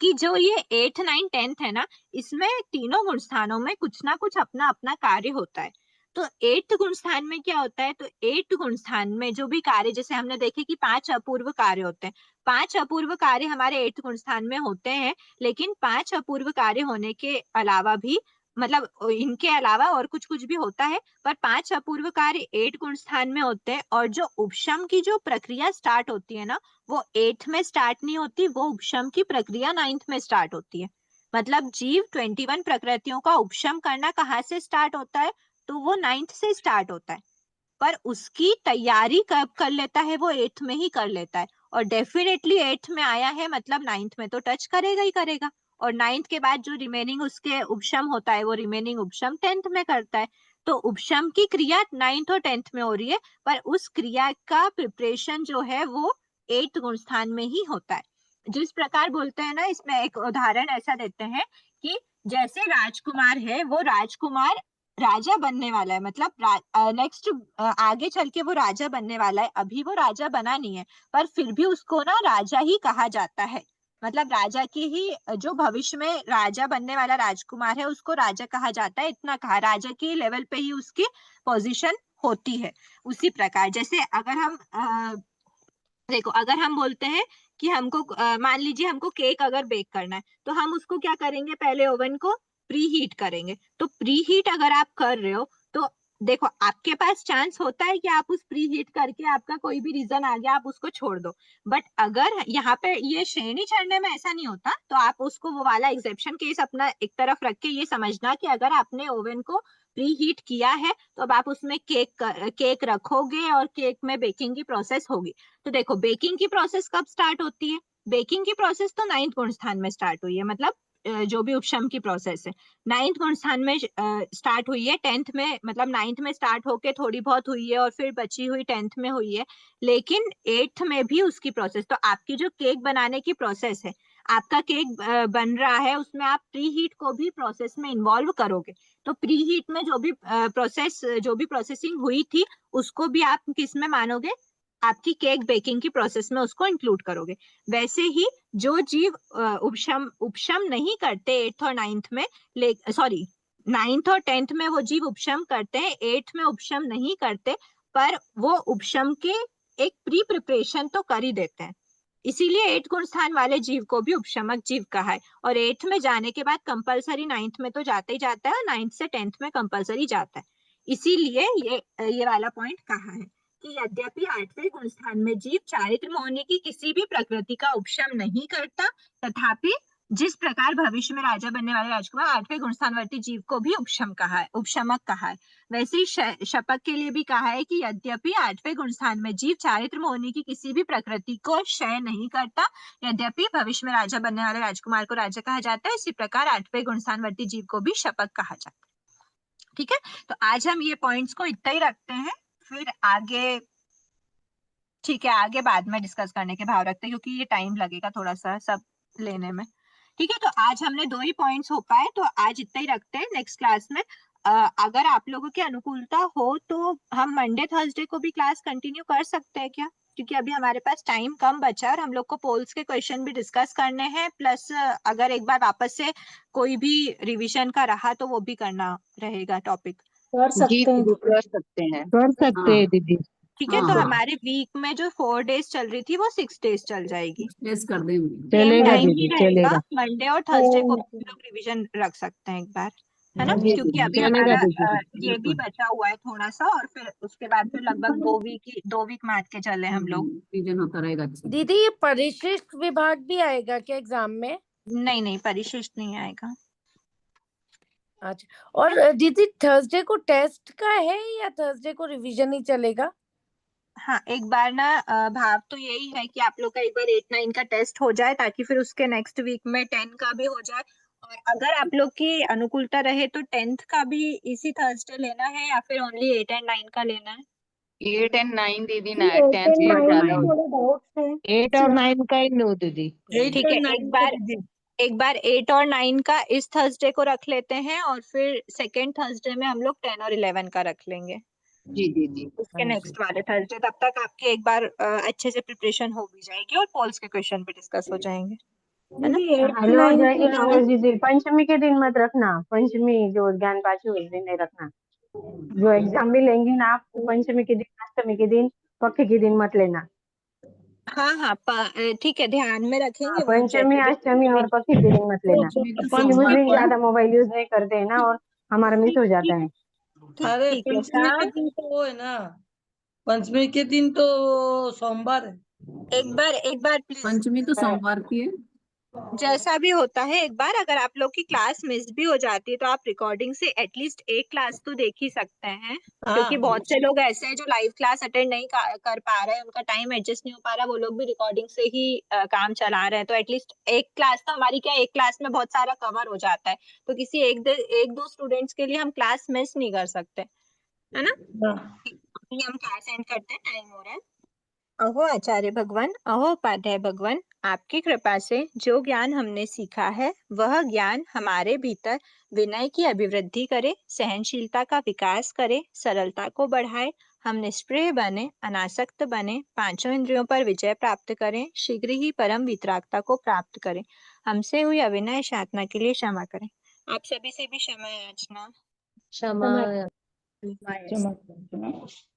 कि जो ये 8, 9, 10 है ना, इसमें तीनों गुण स्थानों में कुछ ना कुछ अपना अपना कार्य होता है। तो 8th गुण स्थान में क्या होता है, तो 8th गुण स्थान में जो भी कार्य, जैसे हमने देखे कि 5 अपूर्व कार्य होते हैं, 5 अपूर्व कार्य हमारे 8th गुण स्थान में होते हैं, लेकिन 5 अपूर्व कार्य होने के अलावा भी मतलब इनके अलावा और कुछ कुछ भी होता है, पर 5 अपूर्व कार्य 8 गुण स्थान में होते हैं। और जो उपशम की जो प्रक्रिया स्टार्ट होती है ना, वो 8th में स्टार्ट नहीं होती, वो उपशम की प्रक्रिया 9th में स्टार्ट होती है। मतलब जीव 21 प्रकृतियों का उपशम करना कहाँ से स्टार्ट होता है, तो वो 9th से स्टार्ट होता है। पर उसकी तैयारी कब कर लेता है, वो 8th में ही कर लेता है। और डेफिनेटली 8th में आया है मतलब 9th में तो टच करेगा ही करेगा। और 9th के बाद जो रिमेनिंग उसके उपशम होता है, वो रिमेनिंग उपशम 10th में करता है। तो उपशम की क्रिया 9th और 10th में हो रही है, पर उस क्रिया का प्रिपरेशन जो है वो 8th गुण स्थान में ही होता है। जिस प्रकार बोलते हैं ना, इसमें एक उदाहरण ऐसा देते हैं कि जैसे राजकुमार है, वो राजकुमार राजा बनने वाला है, मतलब नेक्स्ट आगे चल के वो राजा बनने वाला है। अभी वो राजा बना नहीं है, पर फिर भी उसको ना राजा ही कहा जाता है। मतलब राजा की ही, जो भविष्य में राजा बनने वाला राजकुमार है उसको राजा कहा जाता है। इतना कहा, राजा के लेवल पे ही उसकी पोजीशन होती है। उसी प्रकार जैसे अगर हम देखो, अगर हम बोलते हैं कि हमको मान लीजिए हमको केक अगर बेक करना है, तो हम उसको क्या करेंगे, पहले ओवन को प्री हीट करेंगे। तो प्री हीट अगर आप कर रहे हो, तो देखो आपके पास चांस होता है कि आप उस प्री हीट करके आपका कोई भी रीजन आ गया, आप उसको छोड़ दो। बट अगर यहाँ पे ये श्रेणी चढ़ने में ऐसा नहीं होता, तो आप उसको वो वाला एग्जेप्शन केस अपना एक तरफ रख के ये समझना कि अगर आपने ओवन को प्री हीट किया है, तो अब आप उसमें केक रखोगे और केक में बेकिंग की प्रोसेस होगी। तो देखो, बेकिंग की प्रोसेस कब स्टार्ट होती है, बेकिंग की प्रोसेस तो 9th गुण स्थान में स्टार्ट हुई है। मतलब जो भी उपशम की प्रोसेस है 9th गुण स्थान में स्टार्ट हुई है। 10th में, मतलब 9th में स्टार्ट होके थोड़ी बहुत हुई है और फिर बची हुई 10th में हुई है। लेकिन 8th में भी उसकी प्रोसेस, तो आपकी जो केक बनाने की प्रोसेस है, आपका केक बन रहा है, उसमें आप प्री हीट को भी प्रोसेस में इन्वॉल्व करोगे। तो प्री हीट में जो भी प्रोसेसिंग हुई थी, उसको भी आप किस में मानोगे, आपकी केक बेकिंग की प्रोसेस में उसको इंक्लूड करोगे। वैसे ही जो जीव उपशम नहीं करते 8th और 9th में, सॉरी 9th और 10th में वो जीव उपशम करते हैं, 8th में उपशम नहीं करते, पर वो उपशम के एक प्री प्रिपरेशन तो कर ही देते हैं। इसीलिए 8 गुण स्थान वाले जीव को भी उपशमक जीव कहा है। और 8th में जाने के बाद कंपलसरी 9th में तो जाता ही जाता है, और 9th से 10th में कंपलसरी जाता है। इसीलिए ये वाला पॉइंट कहा है कि यद्यपि 8वें गुण स्थान में जीव चारित्र में होने की किसी भी प्रकृति का उपशम नहीं करता, तथापि जिस प्रकार भविष्य में राजा बनने वाले राजकुमार 8वें गुण स्थानवर्ती जीव को भी उपशमक कहा है, वैसे ही शपथ के लिए भी कहा है कि यद्यपि 8वें गुण स्थान में जीव चारित्र में होने की किसी भी प्रकृति को क्षय नहीं करता, यद्यपि भविष्य में राजा बनने वाले राजकुमार को राजा कहा जाता है, इसी प्रकार 8वें गुण स्थानवर्ती जीव को भी शपथ कहा जाता है। ठीक है, तो आज हम ये पॉइंट्स को इतना ही रखते हैं, फिर आगे ठीक है, आगे बाद में डिस्कस करने के भाव रखते हैं, क्योंकि ये टाइम लगेगा थोड़ा सा सब लेने में। ठीक है, तो आज हमने 2 ही पॉइंट्स हो पाए, तो आज इतना ही रखते हैं। नेक्स्ट क्लास में अगर आप लोगों की अनुकूलता हो तो हम मंडे थर्सडे को भी क्लास कंटिन्यू कर सकते हैं क्या, क्योंकि अभी हमारे पास टाइम कम बचा है और हम लोग को पोल्स के क्वेश्चन भी डिस्कस करने हैं, प्लस अगर एक बार वापस से कोई भी रिविजन का रहा तो वो भी करना रहेगा टॉपिक। कर जी सकते हैं दीदी, दीदी। कर सकते हैं। कर सकते हैं दीदी। ठीक है, हाँ, तो हाँ। हमारे वीक में जो 4 डेज चल रही थी वो 6 डेज चल जाएगी। टेस्ट कर देंगे। सेम चलेगा टाइम ही दीदी, रहेगा, चलेगा। मंडे और थर्सडे को हम लोग रिवीजन रख सकते हैं एक बार, है ना, जी, क्योंकि जी, अभी चलेगा हमारा दीदी। ये भी बचा हुआ है थोड़ा सा, और फिर उसके बाद फिर लगभग 2 वीक मान के चले हम लोग। रिवीजन होता रहेगा। अच्छा। दीदी ये परिशिष्ट विभाग भी आएगा क्या एग्जाम में? नहीं, परिशिष्ट नहीं आएगा। अच्छा, और दीदी थर्सडे को टेस्ट का है या थर्सडे को रिवीजन ही चलेगा? हाँ, एक बार ना भाव तो यही है कि आप लोग का एक बार 8-9 का टेस्ट हो जाए, ताकि फिर उसके नेक्स्ट वीक में 10 का भी हो जाए। और अगर आप लोग की अनुकूलता रहे तो 10th का भी इसी थर्सडे लेना है, या फिर ओनली 8 और 9 का लेना है। 8 और 9 दीदी, 8 10th और पर 9 ज्यादा में हो थोड़े डाउट्स हैं। 8 और 9 का ही लो दीदी। 8 ठीक और है, 9 का दीदी। एक बार 8 और 9 का इस थर्सडे को रख लेते हैं, और फिर सेकेंड थर्सडे में हम लोग 10 और 11 का रख लेंगे, जी दीदी। उसके नेक्स्ट वाले थर्सडे। तब तक आपकी एक बार अच्छे से प्रिपरेशन हो भी जाएगी और पोल्स के क्वेश्चन भी डिस्कस हो जाएंगे, है ना। दीदी 8 हेलो 9 जय के श्री दीदी, पंचमी के दिन मत रखना, पंचमी जो ज्ञान पांचवी उस दिन नहीं रखना। जो एग्जाम भी लेंगे ना आप, पंचमी के दिन, अष्टमी के दिन, पक्के के दिन मत लेना। हाँ, ठीक है, ध्यान में रखेंगे वो पंचमी, जैसे भी। अष्टमी और पक्के के दिन मत लेना, तो क्योंकि उस दिन ज्यादा मोबाइल यूज नहीं करते हैं ना, और हमारा मिस हो जाता है। अरे ठीक है पंचमी के सब। दिन तो वो है ना, पंचमी के दिन तो सोमवार है। एक बार प्लीज, पंचमी तो सोमवार की है। जैसा भी होता है एक बार अगर आप लोग की क्लास मिस भी हो जाती है तो आप रिकॉर्डिंग से एटलीस्ट एक क्लास तो देख ही सकते हैं, क्योंकि हाँ बहुत से लोग ऐसे हैं जो लाइव क्लास अटेंड नहीं कर पा रहे हैं, उनका टाइम एडजस्ट नहीं हो पा रहा, वो लोग भी रिकॉर्डिंग से ही काम चला रहे हैं। तो एटलीस्ट एक क्लास तो हमारी क्या, एक क्लास में बहुत सारा कवर हो जाता है, तो किसी एक दो स्टूडेंट्स के लिए हम क्लास मिस नहीं कर सकते, है ना। हाँ। अभी हम क्लास एंड करते हैं, टाइम हो रहा है। अहो आचार्य भगवान, अहो उपाध्याय भगवान, आपकी कृपा से जो ज्ञान हमने सीखा है वह ज्ञान हमारे भीतर विनय की अभिवृद्धि करे, सहनशीलता का विकास करे, सरलता को बढ़ाए, हम निष्प्रिय बने, अनासक्त बने, पांचों इंद्रियों पर विजय प्राप्त करें, शीघ्र ही परम वितरागता को प्राप्त करें। हमसे हुई अविनय साधना के लिए क्षमा करें। आप सभी से भी क्षमा याचना। क्षमा। क्षमा करना।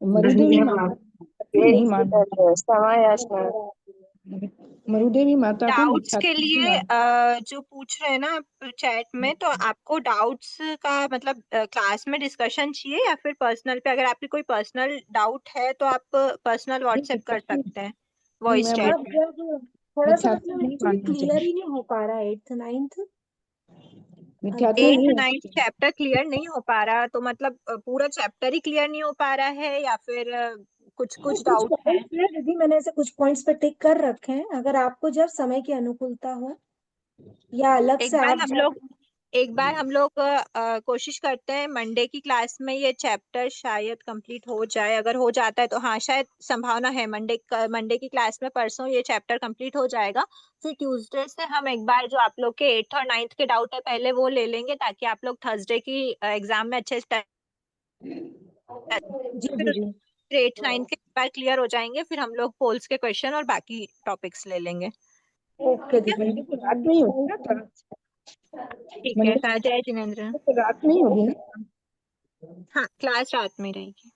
मरुदेवी माता को नहीं मानना चाहिए। मरुदेवी माता को डाउट्स मिथ्या के नहीं लिए मानना। जो पूछ रहे हैं ना आप चैट में, तो आपको डाउट्स का मतलब क्लास में डिस्कशन चाहिए या फिर पर्सनल पे, अगर आपकी कोई पर्सनल डाउट है तो आप पर्सनल व्हाट्सएप कर सकते हैं वॉइस मैं चैट अब में। जब थोड़ा सा मिथ्यात्व मतलब नहीं एक्चुअली मानना क्लियर ही चाहिए। नहीं हो पा रहा है 8th 9th। मिथ्यात्व एट्थ नहीं नाइन्थ होना चैप्टर क्लियर नहीं हो पा रहा, तो मतलब पूरा चैप्टर ही क्लियर नहीं हो पा रहा है या फिर कुछ नहीं, कुछ कुछ डाउट है। पॉइंट्स है दीदी, मैंने ऐसे कुछ पॉइंट्स पे टिक कर रखे हैं, अगर आपको जब समय की अनुकूलता हो या अलग एक से बार आप हम जब। लोग एक बार हम लोग कोशिश करते हैं मंडे की क्लास में ये चैप्टर शायद कंप्लीट हो जाए, अगर हो जाता है तो हाँ शायद संभावना है मंडे की क्लास में परसों ये चैप्टर कंप्लीट हो जाएगा। फिर ट्यूसडे से हम एक बार जो आप लोग के 8th और 9th के डाउट है पहले वो ले लेंगे, ताकि आप लोग थर्सडे की एग्जाम में अच्छे से जी फिर दीदी। 8th 9th के बार क्लियर हो जाएंगे, फिर हम लोग पोल्स के क्वेश्चन और बाकी टॉपिक्स ले लेंगे। ओके ठीक है, दीदी। मंडे को रात में ही होगी ना क्लास? ठीक है, मंडे जय जिनेन्द्र। को रात में ही होगी ना? हाँ क्लास रात में रहेगी।